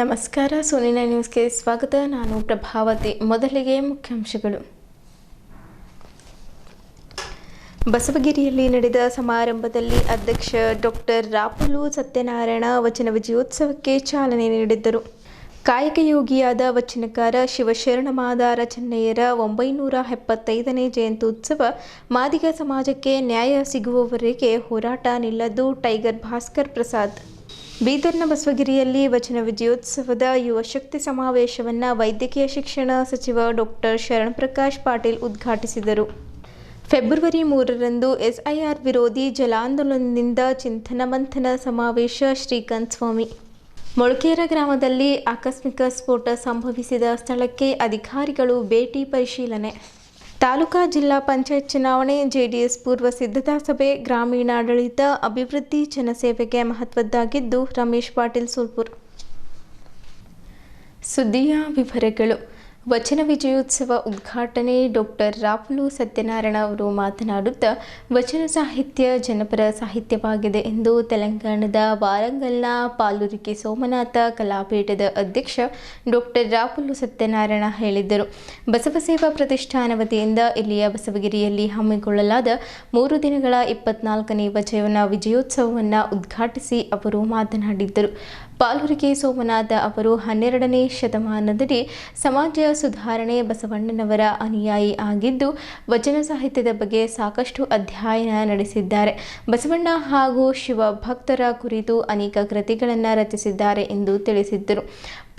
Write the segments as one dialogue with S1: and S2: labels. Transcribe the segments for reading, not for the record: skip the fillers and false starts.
S1: ನಮಸ್ಕಾರ. ಸೋನಿನ ನ್ಯೂಸ್ಗೆ ಸ್ವಾಗತ. ನಾನು ಪ್ರಭಾವತಿ. ಮೊದಲಿಗೆ ಮುಖ್ಯಾಂಶಗಳು. ಬಸವಗಿರಿಯಲ್ಲಿ ನಡೆದ ಸಮಾರಂಭದಲ್ಲಿ ಅಧ್ಯಕ್ಷ ಡಾಕ್ಟರ್ ರಾಪುಲು ಸತ್ಯನಾರಾಯಣ ವಚನ ವಿಜಯೋತ್ಸವಕ್ಕೆ ಚಾಲನೆ ನೀಡಿದ್ದರು. ಕಾಯಕಯೋಗಿಯಾದ ವಚನಕಾರ ಶಿವಶರಣಮಾದಾರ ಚೆನ್ನಯ್ಯರ 975ನೇ ಜಯಂತ್ಯುತ್ಸವ ಮಾದಿಗ ಸಮಾಜಕ್ಕೆ ನ್ಯಾಯ ಸಿಗುವವರೆಗೆ ಹೋರಾಟ ನಿಲ್ಲದು. ಟೈಗರ್ ಭಾಸ್ಕರ್ ಪ್ರಸಾದ್. ಬೀದರ್ನ ಬಸವಗಿರಿಯಲ್ಲಿ ವಚನ ವಿಜಯೋತ್ಸವದ ಯುವ ಶಕ್ತಿ ಸಮಾವೇಶವನ್ನು ವೈದ್ಯಕೀಯ ಶಿಕ್ಷಣ ಸಚಿವ ಡಾಕ್ಟರ್ ಶರಣಪ್ರಕಾಶ್ ಪಾಟೀಲ್ ಉದ್ಘಾಟಿಸಿದರು. ಫೆಬ್ರವರಿ 3ರಂದು ಎಸ್ಐಆರ್ ವಿರೋಧಿ ಜಲಾಂದೋಲನದಿಂದ ಚಿಂತನ ಮಂಥನ ಸಮಾವೇಶ. ಶ್ರೀಕಾಂತ್ ಸ್ವಾಮಿ. ಮೊಳಕೇರ ಗ್ರಾಮದಲ್ಲಿ ಆಕಸ್ಮಿಕ ಸ್ಫೋಟ ಸಂಭವಿಸಿದ ಸ್ಥಳಕ್ಕೆ ಅಧಿಕಾರಿಗಳು ಭೇಟಿ ಪರಿಶೀಲನೆ. ತಾಲೂಕಾ ಜಿಲ್ಲಾ ಪಂಚಾಯತ್ ಚುನಾವಣೆ, ಜೆಡಿಎಸ್ ಪೂರ್ವ ಸಿದ್ಧತಾ ಸಭೆ. ಗ್ರಾಮೀಣಾಡಳಿತ ಅಭಿವೃದ್ಧಿ ಜನಸೇವೆಗೆ ಮಹತ್ವದ್ದಾಗಿದ್ದು. ರಮೇಶ್ ಪಾಟೀಲ್ ಸೂಲ್ಪುರ್. ಸುದ್ದಿಯ ವಿವರಗಳು. ವಚನ ವಿಜಯೋತ್ಸವ ಉದ್ಘಾಟನೆ ಡಾಕ್ಟರ್ ರಾಪುಲು ಸತ್ಯನಾರಾಯಣ ಅವರು ಮಾತನಾಡುತ್ತಾ, ವಚನ ಸಾಹಿತ್ಯ ಜನಪರ ಸಾಹಿತ್ಯವಾಗಿದೆ ಎಂದು ತೆಲಂಗಾಣದ ವಾರಂಗಲ್ನ ಪಾಲುರಿಕೆ ಸೋಮನಾಥ ಕಲಾಪೀಠದ ಅಧ್ಯಕ್ಷ ಡಾಕ್ಟರ್ ರಾಪುಲು ಸತ್ಯನಾರಾಯಣ ಹೇಳಿದ್ದರು. ಬಸವಸೇವಾ ಪ್ರತಿಷ್ಠಾನ ವತಿಯಿಂದ ಇಲ್ಲಿಯ ಬಸವಗಿರಿಯಲ್ಲಿ ಹಮ್ಮಿಕೊಳ್ಳಲಾದ 3 ದಿನಗಳ 24ನೇ ವಚನ ವಿಜಯೋತ್ಸವವನ್ನು ಉದ್ಘಾಟಿಸಿ ಅವರು ಮಾತನಾಡಿದ್ದರು. ಪಾಲುರಿಕೆ ಸೋಮನಾಥ ಅವರು 12ನೇ ಶತಮಾನದಲ್ಲಿ ಸಮಾಜ ಸುಧಾರಣೆ ಬಸವಣ್ಣನವರ ಅನುಯಾಯಿ ಆಗಿದ್ದು, ವಚನ ಸಾಹಿತ್ಯದ ಬಗ್ಗೆ ಸಾಕಷ್ಟು ಅಧ್ಯಯನ ನಡೆಸಿದ್ದಾರೆ. ಬಸವಣ್ಣ ಹಾಗೂ ಶಿವಭಕ್ತರ ಕುರಿತು ಅನೇಕ ಕೃತಿಗಳನ್ನು ರಚಿಸಿದ್ದಾರೆ ಎಂದು ತಿಳಿಸಿದ್ದರು.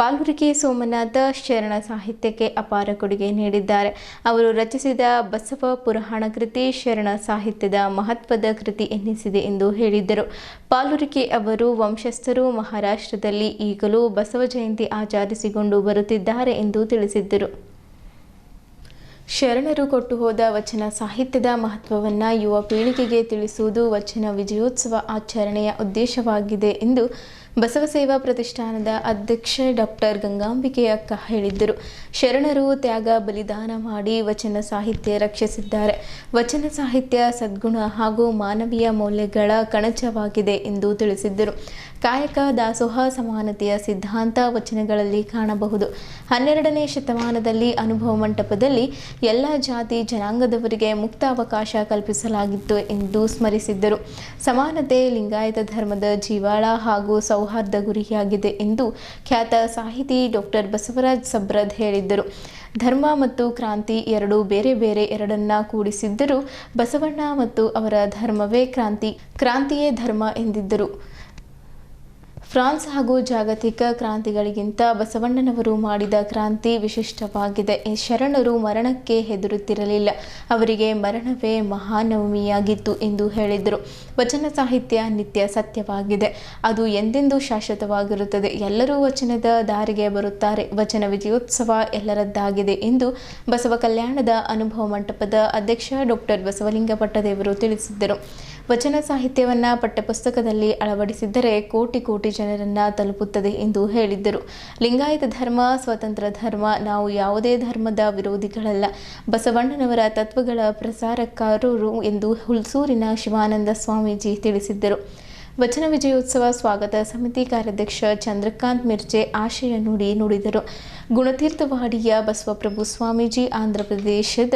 S1: ಪಾಲುರಿಕೆ ಸೋಮನಾಥ ಶರಣ ಸಾಹಿತ್ಯಕ್ಕೆ ಅಪಾರ ಕೊಡುಗೆ ನೀಡಿದ್ದಾರೆ. ಅವರು ರಚಿಸಿದ ಬಸವ ಪುರಾಣ ಕೃತಿ ಶರಣ ಸಾಹಿತ್ಯದ ಮಹತ್ವದ ಕೃತಿ ಎನ್ನಿಸಿದೆ ಎಂದು ಹೇಳಿದ್ದರು. ಪಾಲುರಿಕೆ ಅವರು ವಂಶಸ್ಥರು ಮಹಾರಾಷ್ಟ್ರದಲ್ಲಿ ಈಗಲೂ ಬಸವ ಜಯಂತಿ ಆಚರಿಸಿಕೊಂಡು ಬರುತ್ತಿದ್ದಾರೆ ಎಂದು ತಿಳಿಸಿದ್ದರು. ಶರಣರು ಕೊಟ್ಟು ಹೋದ ವಚನ ಸಾಹಿತ್ಯದ ಮಹತ್ವವನ್ನು ಯುವ ಪೀಳಿಗೆಗೆ ತಿಳಿಸುವುದು ವಚನ ವಿಜಯೋತ್ಸವ ಆಚರಣೆಯ ಉದ್ದೇಶವಾಗಿದೆ ಎಂದು ಬಸವಸೇವಾ ಪ್ರತಿಷ್ಠಾನದ ಅಧ್ಯಕ್ಷೆ ಡಾಕ್ಟರ್ ಗಂಗಾಂಬಿಕೆ ಅಕ್ಕ ಹೇಳಿದ್ದರು. ಶರಣರು ತ್ಯಾಗ ಬಲಿದಾನ ಮಾಡಿ ವಚನ ಸಾಹಿತ್ಯ ರಕ್ಷಿಸಿದ್ದಾರೆ. ವಚನ ಸಾಹಿತ್ಯ ಸದ್ಗುಣ ಹಾಗೂ ಮಾನವೀಯ ಮೌಲ್ಯಗಳ ಕಣಜವಾಗಿದೆ ಎಂದು ತಿಳಿಸಿದ್ದರು. ಕಾಯಕ ದಾಸೋಹ ಸಮಾನತೆಯ ಸಿದ್ಧಾಂತ ವಚನಗಳಲ್ಲಿ ಕಾಣಬಹುದು. 12ನೇ ಶತಮಾನದಲ್ಲಿ ಅನುಭವ ಮಂಟಪದಲ್ಲಿ ಎಲ್ಲ ಜಾತಿ ಜನಾಂಗದವರಿಗೆ ಮುಕ್ತ ಅವಕಾಶ ಕಲ್ಪಿಸಲಾಗಿತ್ತು ಎಂದು ಸ್ಮರಿಸಿದ್ದರು. ಸಮಾನತೆ ಲಿಂಗಾಯತ ಧರ್ಮದ ಜೀವಾಳ ಹಾಗೂ ಸೌಹಾರ್ದ ಗುರಿಯಾಗಿದೆ ಎಂದು ಖ್ಯಾತ ಸಾಹಿತಿ ಡಾಕ್ಟರ್ ಬಸವರಾಜ್ ಸಬ್ರದ್ ಹೇಳಿದ್ದರು. ಧರ್ಮ ಮತ್ತು ಕ್ರಾಂತಿ ಎರಡೂ ಬೇರೆ ಬೇರೆ, ಎರಡನ್ನ ಕೂಡಿಸಿದ್ದರೂ ಬಸವಣ್ಣ ಮತ್ತು ಅವರ ಧರ್ಮವೇ ಕ್ರಾಂತಿ, ಕ್ರಾಂತಿಯೇ ಧರ್ಮ ಎಂದಿದ್ದರು. ಫ್ರಾನ್ಸ್ ಹಾಗೂ ಜಾಗತಿಕ ಕ್ರಾಂತಿಗಳಿಗಿಂತ ಬಸವಣ್ಣನವರು ಮಾಡಿದ ಕ್ರಾಂತಿ ವಿಶಿಷ್ಟವಾಗಿದೆ. ಶರಣರು ಮರಣಕ್ಕೆ ಹೆದರುತ್ತಿರಲಿಲ್ಲ, ಅವರಿಗೆ ಮರಣವೇ ಮಹಾನವಮಿಯಾಗಿತ್ತು ಎಂದು ಹೇಳಿದರು. ವಚನ ಸಾಹಿತ್ಯ ನಿತ್ಯ ಸತ್ಯವಾಗಿದೆ, ಅದು ಎಂದೆಂದೂ ಶಾಶ್ವತವಾಗಿರುತ್ತದೆ. ಎಲ್ಲರೂ ವಚನದ ದಾರಿಗೆ ಬರುತ್ತಾರೆ. ವಚನ ವಿಜಯೋತ್ಸವ ಎಲ್ಲರದ್ದಾಗಿದೆ ಎಂದು ಬಸವ ಕಲ್ಯಾಣದ ಅನುಭವ ಮಂಟಪದ ಅಧ್ಯಕ್ಷ ಡಾಕ್ಟರ್ ಬಸವಲಿಂಗ ಪಟ್ಟದೇವರು ತಿಳಿಸಿದ್ದರು. ವಚನ ಸಾಹಿತ್ಯವನ್ನು ಪಠ್ಯಪುಸ್ತಕದಲ್ಲಿ ಅಳವಡಿಸಿದ್ದರೆ ಕೋಟಿ ಕೋಟಿ ಜನರನ್ನು ತಲುಪುತ್ತದೆ ಎಂದು ಹೇಳಿದ್ದರು. ಲಿಂಗಾಯತ ಧರ್ಮ ಸ್ವತಂತ್ರ ಧರ್ಮ, ನಾವು ಯಾವುದೇ ಧರ್ಮದ ವಿರೋಧಿಗಳಲ್ಲ, ಬಸವಣ್ಣನವರ ತತ್ವಗಳ ಪ್ರಸಾರಕಾರರು ಎಂದು ಹುಲ್ಸೂರಿನ ಶಿವಾನಂದ ಸ್ವಾಮೀಜಿ ತಿಳಿಸಿದ್ದರು. ವಚನ ವಿಜಯೋತ್ಸವ ಸ್ವಾಗತ ಸಮಿತಿ ಕಾರ್ಯಾಧ್ಯಕ್ಷ ಚಂದ್ರಕಾಂತ್ ಮಿರ್ಜೆ ಆಶಯ ನುಡಿದರು. ಗುಣತೀರ್ಥವಾಡಿಯ ಬಸವಪ್ರಭು ಸ್ವಾಮೀಜಿ, ಆಂಧ್ರಪ್ರದೇಶದ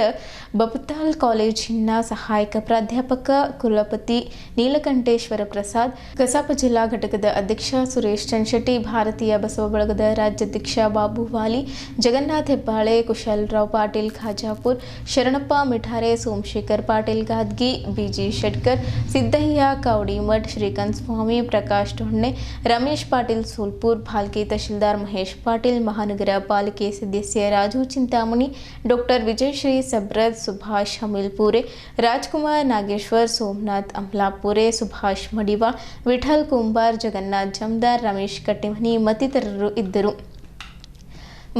S1: ಬಪುತಾಲ್ ಕಾಲೇಜಿನ ಸಹಾಯಕ ಪ್ರಾಧ್ಯಾಪಕ ಕುಲಪತಿ ನೀಲಕಂಠೇಶ್ವರ ಪ್ರಸಾದ್, ಕಸಾಪ ಜಿಲ್ಲಾ ಘಟಕದ ಅಧ್ಯಕ್ಷ ಸುರೇಶ್ ಚನ್ಶೆಟ್ಟಿ, ಭಾರತೀಯ ಬಸವ ಬಳಗದ ರಾಜ್ಯಾಧ್ಯಕ್ಷ ಬಾಬುವಾಲಿ, ಜಗನ್ನಾಥ್ ಹೆಬ್ಬಾಳೆ, ಕುಶಲರಾವ್ ಪಾಟೀಲ್ ಖಾಜಾಪುರ್, ಶರಣಪ್ಪ ಮಿಠಾರೆ, ಸೋಮಶೇಖರ್ ಪಾಟೀಲ್ ಗಾದ್ಗಿ, ಬಿಜಿ ಶೆಟ್ಕರ್, ಸಿದ್ದಯ್ಯ ಕೌಡಿಮಠ್, ಶ್ರೀಕಾಂತ್ ಸ್ವಾಮಿ, ಪ್ರಕಾಶ್ ಡೊಣ್ಣೆ, ರಮೇಶ್ ಪಾಟೀಲ್ ಸೂಲ್ಪುರ್, ಭಾಲ್ಕಿ ತಹಶೀಲ್ದಾರ್ ಮಹೇಶ್ ಪಾಟೀಲ್, ಮಹಾನಗರ ಪಾಲಿಕೆ ಸದಸ್ಯ ರಾಜು ಚಿಂತಾಮಣಿ, ಡಾಕ್ಟರ್ ವಿಜಯಶ್ರೀ ಸಬ್ರದ್, ಸುಭಾಷ್ ಹಮಿಲ್ಪುರೆ, ರಾಜ್ಕುಮಾರ್ ನಾಗೇಶ್ವರ್, ಸೋಮನಾಥ್ ಅಮ್ಲಾಪುರೆ, ಸುಭಾಷ್ ಮಡಿವಾ, ವಿಠಲ್ ಕುಂಬಾರ್, ಜಗನ್ನಾಥ್ ಜಮದಾರ್, ರಮೇಶ್ ಕಟ್ಟಿಮನಿ ಮತ್ತಿತರರು ಇದ್ದರು.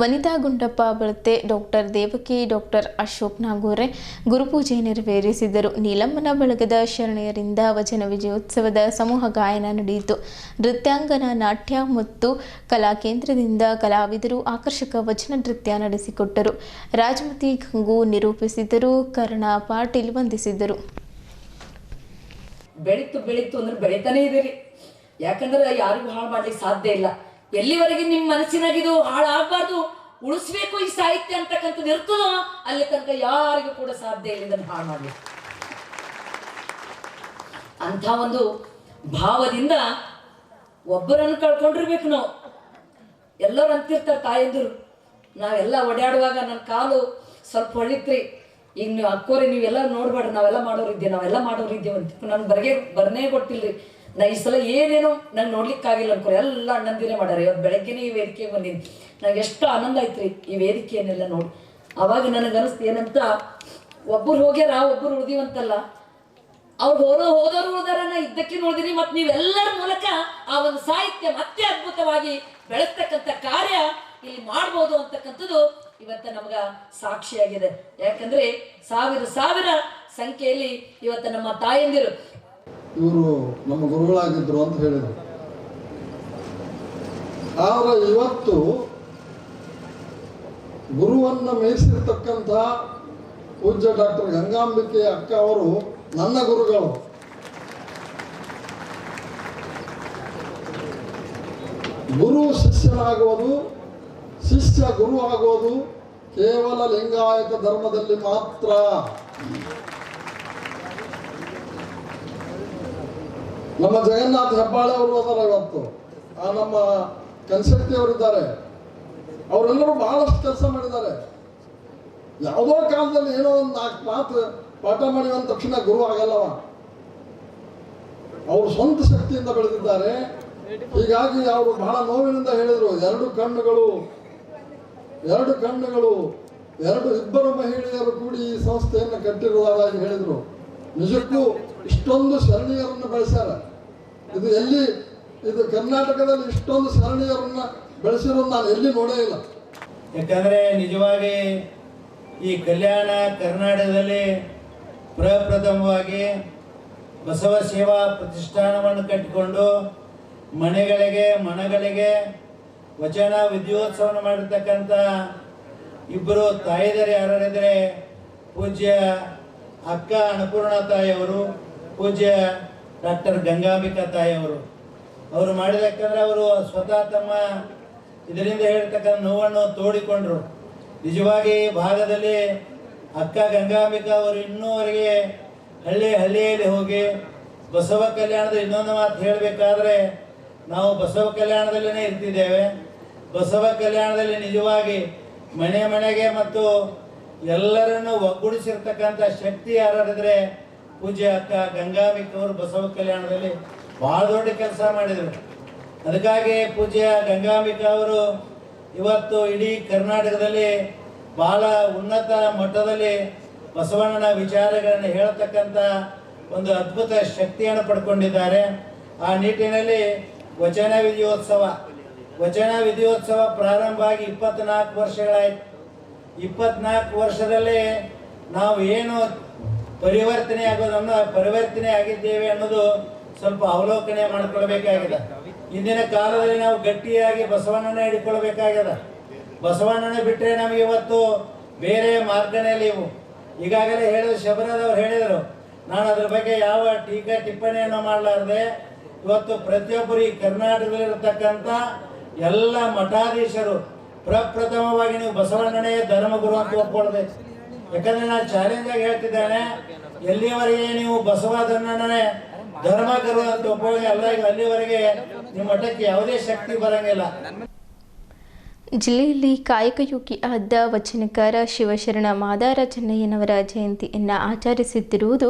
S1: ವನಿತಾ ಗುಂಡಪ್ಪ ಬಳತೆ, ಡಾಕ್ಟರ್ ದೇವಕಿ, ಡಾಕ್ಟರ್ ಅಶೋಕ್ ನಾಗೋರೆ ಗುರುಪೂಜೆ ನೆರವೇರಿಸಿದರು. ನೀಲಮ್ಮನ ಬಳಗದ ಶರಣೆಯರಿಂದ ವಚನ ವಿಜಯೋತ್ಸವದ ಸಮೂಹ ಗಾಯನ ನಡೆಯಿತು. ನೃತ್ಯಾಂಗನ ನಾಟ್ಯ ಮತ್ತು ಕಲಾ ಕೇಂದ್ರದಿಂದ ಕಲಾವಿದರು ಆಕರ್ಷಕ ವಚನ ನೃತ್ಯ ನಡೆಸಿಕೊಟ್ಟರು. ರಾಜಮತಿ ಗಂಗು ನಿರೂಪಿಸಿದರು. ಕರ್ಣ ಪಾಟೀಲ್ ವಂದಿಸಿದರು.
S2: ಬೆಳೀತು ಅಂದ್ರೆ ಬೆಳೀತಾನೆ ಇದೀರಿ. ಯಾಕಂದ್ರೆ ಯಾರಿಗೂ ಹಾಳು ಮಾಡ್ಲಿಕ್ಕೆ ಸಾಧ್ಯ ಇಲ್ಲ. ಎಲ್ಲಿವರೆಗೆ ನಿಮ್ಮ ಮನಸ್ಸಿನಾಗಿದು ಹಾಳಾಗಬಾರ್ದು, ಉಳಿಸ್ಬೇಕು ಈ ಸಾಹಿತ್ಯ ಅಂತಕ್ಕಂಥದ್ದು ಇರ್ತದೋ ಅಲ್ಲಿ ತನಕ ಯಾರಿಗೂ ಕೂಡ ಸಾಧ್ಯ ಇಲ್ಲ ಇದನ್ನು ಹಾಳು ಮಾಡಬೇಕು. ಅಂಥ ಒಂದು ಭಾವದಿಂದ ಒಬ್ಬರನ್ನು ಕಳ್ಕೊಂಡಿರ್ಬೇಕು ನಾವು. ಎಲ್ಲರೂ ಅಂತಿರ್ತಾರೆ ತಾಯಂದಿರು, ನಾವೆಲ್ಲ ಓಡಾಡುವಾಗ ನನ್ನ ಕಾಲು ಸ್ವಲ್ಪ ಹೊಳಿತ್ರಿ, ಈಗ ನೀವು ಅಕ್ಕೋರಿ ನೀವೆಲ್ಲ ನೋಡ್ಬೇಡ್ರಿ, ನಾವೆಲ್ಲ ಮಾಡೋರಿದ್ದೇವೆ ಅಂತ ನಾನು ಬರ್ನೇ ಕೊಟ್ಟಿಲ್ರಿ. ನಾ ಈ ಸಲ ಏನೇನೋ ನಂಗೆ ನೋಡ್ಲಿಕ್ಕಾಗಿಲ್ಲ ಅನ್ಕೋರಿ, ಎಲ್ಲ ಅಣ್ಣಂದಿರೇ ಮಾಡ್ಯಾರ. ಇವತ್ತು ಬೆಳಗ್ಗೆನೇ ಈ ವೇದಿಕೆಗೆ ಬಂದೀನಿ, ನಂಗೆ ಎಷ್ಟು ಆನಂದ ಆಯ್ತು ಈ ವೇದಿಕೆಯನ್ನೆಲ್ಲ ನೋಡಿ. ಅವಾಗ ನನಗನ್ನಿಸ್ತು ಏನಂತ, ಒಬ್ಬರು ಹೋಗ್ಯಾರ ಒಬ್ಬರು ಉಳ್ದೀವಂತಲ್ಲ, ಅವ್ರು ಹೋದವ್ರು ಉಳ್ದಾರನ್ನ ಇದ್ದಕ್ಕೆ ನೋಡಿದಿರಿ. ಮತ್ತು ನೀವೆಲ್ಲರ ಮೂಲಕ ಆ ಒಂದು ಸಾಹಿತ್ಯ ಮತ್ತೆ ಅದ್ಭುತವಾಗಿ ಬೆಳೆಸ್ತಕ್ಕಂಥ ಕಾರ್ಯ ಇಲ್ಲಿ ಮಾಡ್ಬೋದು ಅಂತಕ್ಕಂಥದ್ದು ಇವತ್ತು ನಮಗ ಸಾಕ್ಷಿಯಾಗಿದೆ. ಯಾಕಂದ್ರೆ ಸಾವಿರ ಸಂಖ್ಯೆಯಲ್ಲಿ ಇವತ್ತು ನಮ್ಮ ತಾಯಂದಿರು
S3: ಇವರು ನಮ್ಮ ಗುರುಗಳಾಗಿದ್ರು ಅಂತ ಹೇಳಿದರು. ಆದ್ರೆ ಇವತ್ತು ಗುರುವನ್ನ ಮೀರಿಸಿರ್ತಕ್ಕಂಥ ಪೂಜ್ಯ ಡಾಕ್ಟರ್ ಗಂಗಾಂಬಿಕೆ ಅಕ್ಕ ಅವರು ನನ್ನ ಗುರುಗಳು. ಗುರು ಶಿಷ್ಯನಾಗುವುದು, ಶಿಷ್ಯ ಗುರು ಆಗುವುದು ಕೇವಲ ಲಿಂಗಾಯತ ಧರ್ಮದಲ್ಲಿ ಮಾತ್ರ. ನಮ್ಮ ಜಗನ್ನಾಥ ಹೆಬ್ಬಾಳೆ ಅವರು ಅದರ ಇವತ್ತು, ನಮ್ಮ ಕನ್ಸೆಟ್ಟಿ ಅವರಿದ್ದಾರೆ, ಅವರೆಲ್ಲರೂ ಬಹಳಷ್ಟು ಕೆಲಸ ಮಾಡಿದ್ದಾರೆ. ಯಾವುದೋ ಕಾಲದಲ್ಲಿ ಏನೋ ಒಂದು 4 ಮಾತು ಪಾಠ ಮಾಡಿದ ತಕ್ಷಣ ಗುರು ಆಗಲ್ಲವ, ಅವರು ಸ್ವಂತ ಶಕ್ತಿಯಿಂದ ಬೆಳೆದಿದ್ದಾರೆ. ಹೀಗಾಗಿ ಅವರು ಬಹಳ ನೋವಿನಿಂದ ಹೇಳಿದರು, 2 ಕಣ್ಣುಗಳು ಇಬ್ಬರು ಮಹಿಳೆಯರು ಕೂಡಿ ಈ ಸಂಸ್ಥೆಯನ್ನು ಕಟ್ಟಿರುವುದಾಗಿ ಹೇಳಿದರು. ನಿಜಕ್ಕೂ ಇಷ್ಟೊಂದು ಶರಣೀಯರನ್ನು ಬೆಳೆಸ್ಯಾರ. ಇದು ಕರ್ನಾಟಕದಲ್ಲಿ ಇಷ್ಟೊಂದು ಶರಣೀಯರನ್ನ ಬೆಳೆಸಿರೋದು ನಾನು ಎಲ್ಲಿ ನೋಡೇ ಇಲ್ಲ.
S4: ಯಾಕಂದರೆ ನಿಜವಾಗಿ ಈ ಕಲ್ಯಾಣ ಕರ್ನಾಟಕದಲ್ಲಿ ಪ್ರಪ್ರಥಮವಾಗಿ ಬಸವ ಸೇವಾ ಪ್ರತಿಷ್ಠಾನವನ್ನು ಕಟ್ಟಿಕೊಂಡು ಮನೆಗಳಿಗೆ ವಚನ ವಿದ್ಯೋತ್ಸವವನ್ನು ಮಾಡಿರ್ತಕ್ಕಂಥ ಇಬ್ಬರು ತಾಯಿದರು ಯಾರಿದ್ರೆ ಪೂಜ್ಯ ಅಕ್ಕ ಅನ್ನಪೂರ್ಣ ತಾಯಿಯವರು, ಪೂಜ್ಯ ಡಾಕ್ಟರ್ ಗಂಗಾಂಬಿಕಾ ತಾಯಿಯವರು. ಅವರು ಮಾಡಿದಕ್ಕಂದ್ರೆ ಅವರು ಸ್ವತಃ ತಮ್ಮ ಇದರಿಂದ ಹೇಳ್ತಕ್ಕಂಥ ನೋವನ್ನು ತೋಡಿಕೊಂಡ್ರು. ನಿಜವಾಗಿ ಭಾಗದಲ್ಲಿ ಅಕ್ಕ ಗಂಗಾಂಬಿಕಾ ಅವರು ಇನ್ನೂವರೆಗೆ ಹಳ್ಳಿಯಲ್ಲಿ ಹೋಗಿ ಬಸವ ಕಲ್ಯಾಣದ ಇನ್ನೊಂದು ಮಾತು ಹೇಳಬೇಕಾದ್ರೆ, ನಾವು ಬಸವ ಕಲ್ಯಾಣದಲ್ಲೇ ಇರ್ತಿದ್ದೇವೆ. ಬಸವ ಕಲ್ಯಾಣದಲ್ಲಿ ನಿಜವಾಗಿ ಮನೆಗೆ ಮತ್ತು ಎಲ್ಲರನ್ನು ಒಗ್ಗೂಡಿಸಿರ್ತಕ್ಕಂಥ ಶಕ್ತಿ ಯಾರಿದ್ರೆ ಪೂಜ್ಯ ಅಕ್ಕ ಗಂಗಾಂಬಿಕಾ ಅವರು ಬಸವ ಕಲ್ಯಾಣದಲ್ಲಿ ಭಾಳ ದೊಡ್ಡ ಕೆಲಸ ಮಾಡಿದರು. ಅದಕ್ಕಾಗಿ ಪೂಜ್ಯ ಗಂಗಾಂಬಿಕಾ ಅವರು ಇವತ್ತು ಇಡೀ ಕರ್ನಾಟಕದಲ್ಲಿ ಬಹಳ ಉನ್ನತ ಮಟ್ಟದಲ್ಲಿ ಬಸವಣ್ಣನ ವಿಚಾರಗಳನ್ನು ಹೇಳ್ತಕ್ಕಂಥ ಒಂದು ಅದ್ಭುತ ಶಕ್ತಿಯನ್ನು ಪಡ್ಕೊಂಡಿದ್ದಾರೆ. ಆ ನಿಟ್ಟಿನಲ್ಲಿ ವಚನ ವಿಧಿಯೋತ್ಸವ ಪ್ರಾರಂಭ ಆಗಿ 24 ವರ್ಷಗಳಾಯಿತು. 24 ವರ್ಷದಲ್ಲಿ ನಾವು ಏನು ಪರಿವರ್ತನೆ ಆಗಿದ್ದೇವೆ ಅನ್ನೋದು ಸ್ವಲ್ಪ ಅವಲೋಕನೆ ಮಾಡಿಕೊಳ್ಬೇಕಾಗಿದೆ. ಇಂದಿನ ಕಾಲದಲ್ಲಿ ನಾವು ಗಟ್ಟಿಯಾಗಿ ಬಸವಣ್ಣನ ಹಿಡ್ಕೊಳ್ಬೇಕಾಗಿದೆ. ಬಸವಣ್ಣನ ಬಿಟ್ಟರೆ ನಮಗೆ ಇವತ್ತು ಬೇರೆ ಮಾರ್ಗನೇ ಇವು. ಈಗಾಗಲೇ ಶಬರದವ್ರು ಹೇಳಿದರು, ನಾನು ಅದ್ರ ಬಗ್ಗೆ ಯಾವ ಟೀಕಾ ಟಿಪ್ಪಣಿಯನ್ನು ಮಾಡಲಾರ್ದೆ ಇವತ್ತು ಪ್ರತಿಯೊಬ್ಬರು ಈ ಕರ್ನಾಟಕದಲ್ಲಿರತಕ್ಕಂಥ ಎಲ್ಲ ಮಠಾಧೀಶರು ಪ್ರಪ್ರಥಮವಾಗಿ ನೀವು ಬಸವಣ್ಣನೇ ಧರ್ಮಗುರು ಅಂತ ಒಪ್ಕೊಳ್ಬೇಕು. ಯಾಕಂದ್ರೆ ನಾನು ಚಾಲೆಂಜ್ ಆಗಿ ಹೇಳ್ತಿದ್ದೇನೆ, ಎಲ್ಲಿಯವರೆಗೆ ನೀವು ಬಸವಣ್ಣನೇ ಧರ್ಮಗುರು ಅಂತ ಒಪ್ಕೊಳ್ಳಿ ಅಲ್ಲ, ಅಲ್ಲಿವರೆಗೆ ನಿಮ್ಮ ಮಠಕ್ಕೆ ಯಾವುದೇ ಶಕ್ತಿ ಬರಂಗಿಲ್ಲ.
S1: ಜಿಲ್ಲೆಯಲ್ಲಿ ಕಾಯಕಯೋಗಿಯಾದ ವಚನಕಾರ ಶಿವಶರಣ ಮಾದಾರ ಚೆನ್ನಯ್ಯನವರ ಜಯಂತಿಯನ್ನು ಆಚರಿಸುತ್ತಿರುವುದು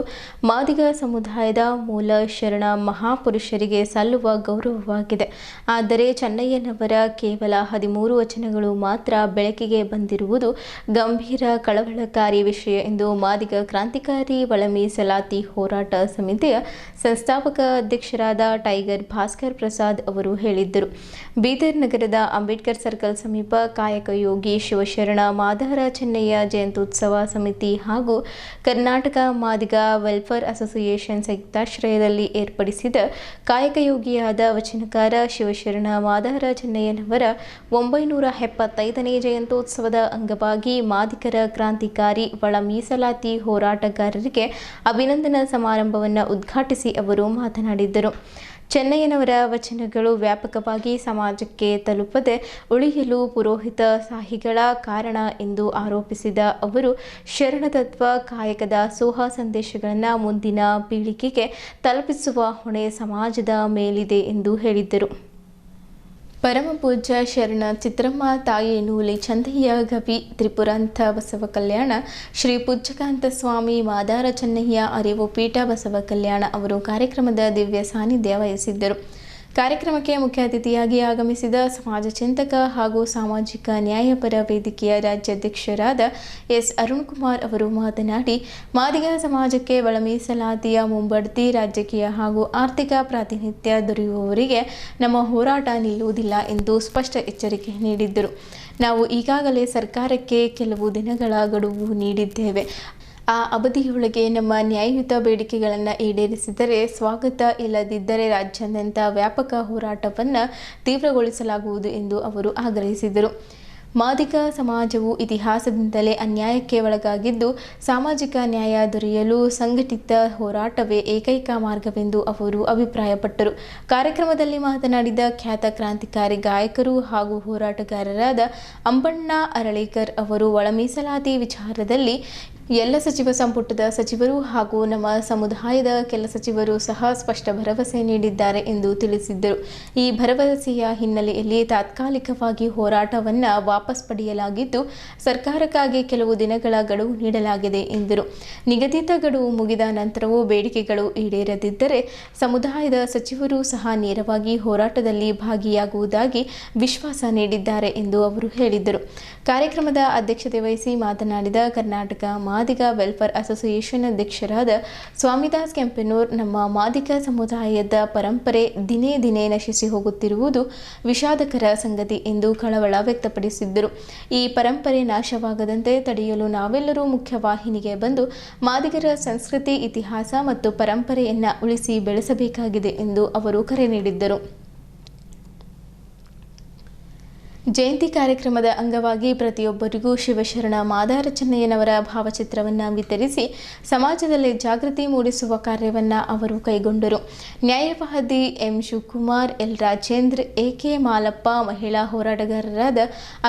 S1: ಮಾದಿಗ ಸಮುದಾಯದ ಮೂಲ ಶರಣ ಮಹಾಪುರುಷರಿಗೆ ಸಲ್ಲುವ ಗೌರವವಾಗಿದೆ. ಆದರೆ ಚೆನ್ನಯ್ಯನವರ ಕೇವಲ 13 ವಚನಗಳು ಮಾತ್ರ ಬೆಳಕಿಗೆ ಬಂದಿರುವುದು ಗಂಭೀರ ಕಳವಳಕಾರಿ ವಿಷಯ ಎಂದು ಮಾದಿಗ ಕ್ರಾಂತಿಕಾರಿ ಒಳ ಮೀಸಲಾತಿ ಹೋರಾಟ ಸಮಿತಿಯ ಸಂಸ್ಥಾಪಕ ಅಧ್ಯಕ್ಷರಾದ ಟೈಗರ್ ಭಾಸ್ಕರ್ ಪ್ರಸಾದ್ ಅವರು ಹೇಳಿದ್ದರು. ಬೀದರ್ ನಗರದ ಅಂಬೇಡ್ಕರ್ ಸರ್ಕಲ್ ಸಮೀಪ ಕಾಯಕಯೋಗಿ ಶಿವಶರಣ ಮಾದಾರ ಚೆನ್ನಯ್ಯ ಜಯಂತ್ಯುತ್ಸವ ಸಮಿತಿ ಹಾಗೂ ಕರ್ನಾಟಕ ಮಾದಿಗ ವೆಲ್ಫೇರ್ ಅಸೋಸಿಯೇಷನ್ ಸಂಯುಕ್ತಾಶ್ರಯದಲ್ಲಿ ಏರ್ಪಡಿಸಿದ ಕಾಯಕಯೋಗಿಯಾದ ವಚನಕಾರ ಶಿವಶರಣ ಮಾದಾರ ಚೆನ್ನಯ್ಯನವರ 975ನೇ ಜಯಂತ್ಯೋತ್ಸವದ ಅಂಗವಾಗಿ ಮಾದಿಗರ ಕ್ರಾಂತಿಕಾರಿ ಒಳ ಮೀಸಲಾತಿ ಹೋರಾಟಗಾರರಿಗೆ ಅಭಿನಂದನಾ ಸಮಾರಂಭವನ್ನು ಉದ್ಘಾಟಿಸಿ ಅವರು ಮಾತನಾಡಿದರು. ಚೆನ್ನಯ್ಯನವರ ವಚನಗಳು ವ್ಯಾಪಕವಾಗಿ ಸಮಾಜಕ್ಕೆ ತಲುಪದೆ ಉಳಿಯಲು ಪುರೋಹಿತ ಶಾಹಿಗಳ ಕಾರಣ ಎಂದು ಆರೋಪಿಸಿದ ಅವರು ಶರಣತತ್ವ ಕಾಯಕದ ಸೋಹ ಸಂದೇಶಗಳನ್ನು ಮುಂದಿನ ಪೀಳಿಗೆಗೆ ತಲುಪಿಸುವ ಹೊಣೆ ಸಮಾಜದ ಮೇಲಿದೆ ಎಂದು ಹೇಳಿದರು. ಪರಮ ಪೂಜ್ಯ ಶರಣ ಚಿತ್ರಮ್ಮ ತಾಯಿ ನೂಲಿ ಚಂದಯ್ಯ ಗವಿ ತ್ರಿಪುರಾಂತ ಬಸವ ಕಲ್ಯಾಣ ಶ್ರೀ ಪೂಜ್ಯಕಾಂತ ಸ್ವಾಮಿ ಮಾದಾರ ಚೆನ್ನಯ್ಯ ಅರಿವು ಪೀಠ ಬಸವ ಕಲ್ಯಾಣ ಅವರು ಕಾರ್ಯಕ್ರಮದ ದಿವ್ಯ ಸಾನ್ನಿಧ್ಯ ವಹಿಸಿದ್ದರು. ಕಾರ್ಯಕ್ರಮಕ್ಕೆ ಮುಖ್ಯ ಅತಿಥಿಯಾಗಿ ಆಗಮಿಸಿದ ಸಮಾಜ ಚಿಂತಕ ಹಾಗೂ ಸಾಮಾಜಿಕ ನ್ಯಾಯಪರ ವೇದಿಕೆಯ ರಾಜ್ಯಾಧ್ಯಕ್ಷರಾದ ಎಸ್ ಅರುಣ್ಕುಮಾರ್ ಅವರು ಮಾತನಾಡಿ, ಮಾದಿಗ ಸಮಾಜಕ್ಕೆ ಒಳ ಮೀಸಲಾತಿಯ ಮುಂಬಡ್ತಿ ರಾಜಕೀಯ ಹಾಗೂ ಆರ್ಥಿಕ ಪ್ರಾತಿನಿಧ್ಯ ದೊರೆಯುವವರಿಗೆ ನಮ್ಮ ಹೋರಾಟ ನಿಲ್ಲುವುದಿಲ್ಲ ಎಂದು ಸ್ಪಷ್ಟ ಎಚ್ಚರಿಕೆ ನೀಡಿದ್ದರು. ನಾವು ಈಗಾಗಲೇ ಸರ್ಕಾರಕ್ಕೆ ಕೆಲವು ದಿನಗಳ ಗಡುವು ನೀಡಿದ್ದೇವೆ. ಆ ಅವಧಿಯೊಳಗೆ ನಮ್ಮ ನ್ಯಾಯಯುತ ಬೇಡಿಕೆಗಳನ್ನು ಈಡೇರಿಸಿದರೆ ಸ್ವಾಗತ, ಇಲ್ಲದಿದ್ದರೆ ರಾಜ್ಯಾದ್ಯಂತ ವ್ಯಾಪಕ ಹೋರಾಟವನ್ನು ತೀವ್ರಗೊಳಿಸಲಾಗುವುದು ಎಂದು ಅವರು ಆಗ್ರಹಿಸಿದರು. ಮಾದಿಗ ಸಮಾಜವು ಇತಿಹಾಸದಿಂದಲೇ ಅನ್ಯಾಯಕ್ಕೆ ಒಳಗಾಗಿದ್ದು, ಸಾಮಾಜಿಕ ನ್ಯಾಯ ದೊರೆಯಲು ಸಂಘಟಿತ ಹೋರಾಟವೇ ಏಕೈಕ ಮಾರ್ಗವೆಂದು ಅವರು ಅಭಿಪ್ರಾಯಪಟ್ಟರು. ಕಾರ್ಯಕ್ರಮದಲ್ಲಿ ಮಾತನಾಡಿದ ಖ್ಯಾತ ಕ್ರಾಂತಿಕಾರಿ ಗಾಯಕರು ಹಾಗೂ ಹೋರಾಟಗಾರರಾದ ಅಂಬಣ್ಣ ಅರಳೀಕರ್ ಅವರು ಒಳ ಮೀಸಲಾತಿ ವಿಚಾರದಲ್ಲಿ ಎಲ್ಲ ಸಚಿವ ಸಂಪುಟದ ಸಚಿವರು ಹಾಗೂ ನಮ್ಮ ಸಮುದಾಯದ ಕೆಲ ಸಚಿವರು ಸಹ ಸ್ಪಷ್ಟ ಭರವಸೆ ನೀಡಿದ್ದಾರೆ ಎಂದು ತಿಳಿಸಿದ್ದರು. ಈ ಭರವಸೆಯ ಹಿನ್ನೆಲೆಯಲ್ಲಿ ತಾತ್ಕಾಲಿಕವಾಗಿ ಹೋರಾಟವನ್ನು ವಾಪಸ್ ಪಡೆಯಲಾಗಿದ್ದು, ಸರ್ಕಾರಕ್ಕಾಗಿ ಕೆಲವು ದಿನಗಳ ಗಡುವು ನೀಡಲಾಗಿದೆ ಎಂದರು. ನಿಗದಿತ ಗಡುವು ಮುಗಿದ ನಂತರವೂ ಬೇಡಿಕೆಗಳು ಈಡೇರದಿದ್ದರೆ ಸಮುದಾಯದ ಸಚಿವರು ಸಹ ನೇರವಾಗಿ ಹೋರಾಟದಲ್ಲಿ ಭಾಗಿಯಾಗುವುದಾಗಿ ವಿಶ್ವಾಸ ನೀಡಿದ್ದಾರೆ ಎಂದು ಅವರು ಹೇಳಿದರು. ಕಾರ್ಯಕ್ರಮದ ಅಧ್ಯಕ್ಷತೆ ವಹಿಸಿ ಮಾತನಾಡಿದ ಕರ್ನಾಟಕ ಮಾದಿಗ ವೆಲ್ಫೇರ್ ಅಸೋಸಿಯೇಷನ್ ಅಧ್ಯಕ್ಷರಾದ ಸ್ವಾಮಿದಾಸ್ ಕೆಂಪನೂರ್, ನಮ್ಮ ಮಾದಿಗ ಸಮುದಾಯದ ಪರಂಪರೆ ದಿನೇ ದಿನೇ ನಶಿಸಿ ಹೋಗುತ್ತಿರುವುದು ವಿಷಾದಕರ ಸಂಗತಿ ಎಂದು ಕಳವಳ ವ್ಯಕ್ತಪಡಿಸಿದ್ದರು. ಈ ಪರಂಪರೆ ನಾಶವಾಗದಂತೆ ತಡೆಯಲು ನಾವೆಲ್ಲರೂ ಮುಖ್ಯವಾಹಿನಿಗೆ ಬಂದು ಮಾದಿಗರ ಸಂಸ್ಕೃತಿ, ಇತಿಹಾಸ ಮತ್ತು ಪರಂಪರೆಯನ್ನು ಉಳಿಸಿ ಬೆಳೆಸಬೇಕಾಗಿದೆ ಎಂದು ಅವರು ಕರೆ ನೀಡಿದ್ದರು. ಜಯಂತಿ ಕಾರ್ಯಕ್ರಮದ ಅಂಗವಾಗಿ ಪ್ರತಿಯೊಬ್ಬರಿಗೂ ಶಿವಶರಣ ಮಾದಾರ ಚೆನ್ನಯ್ಯನವರ ಭಾವಚಿತ್ರವನ್ನು ವಿತರಿಸಿ ಸಮಾಜದಲ್ಲಿ ಜಾಗೃತಿ ಮೂಡಿಸುವ ಕಾರ್ಯವನ್ನು ಅವರು ಕೈಗೊಂಡರು. ನ್ಯಾಯವಾದಿ M Shivakumar, L Rajendra, AK Malappa, ಮಹಿಳಾ ಹೋರಾಟಗಾರರಾದ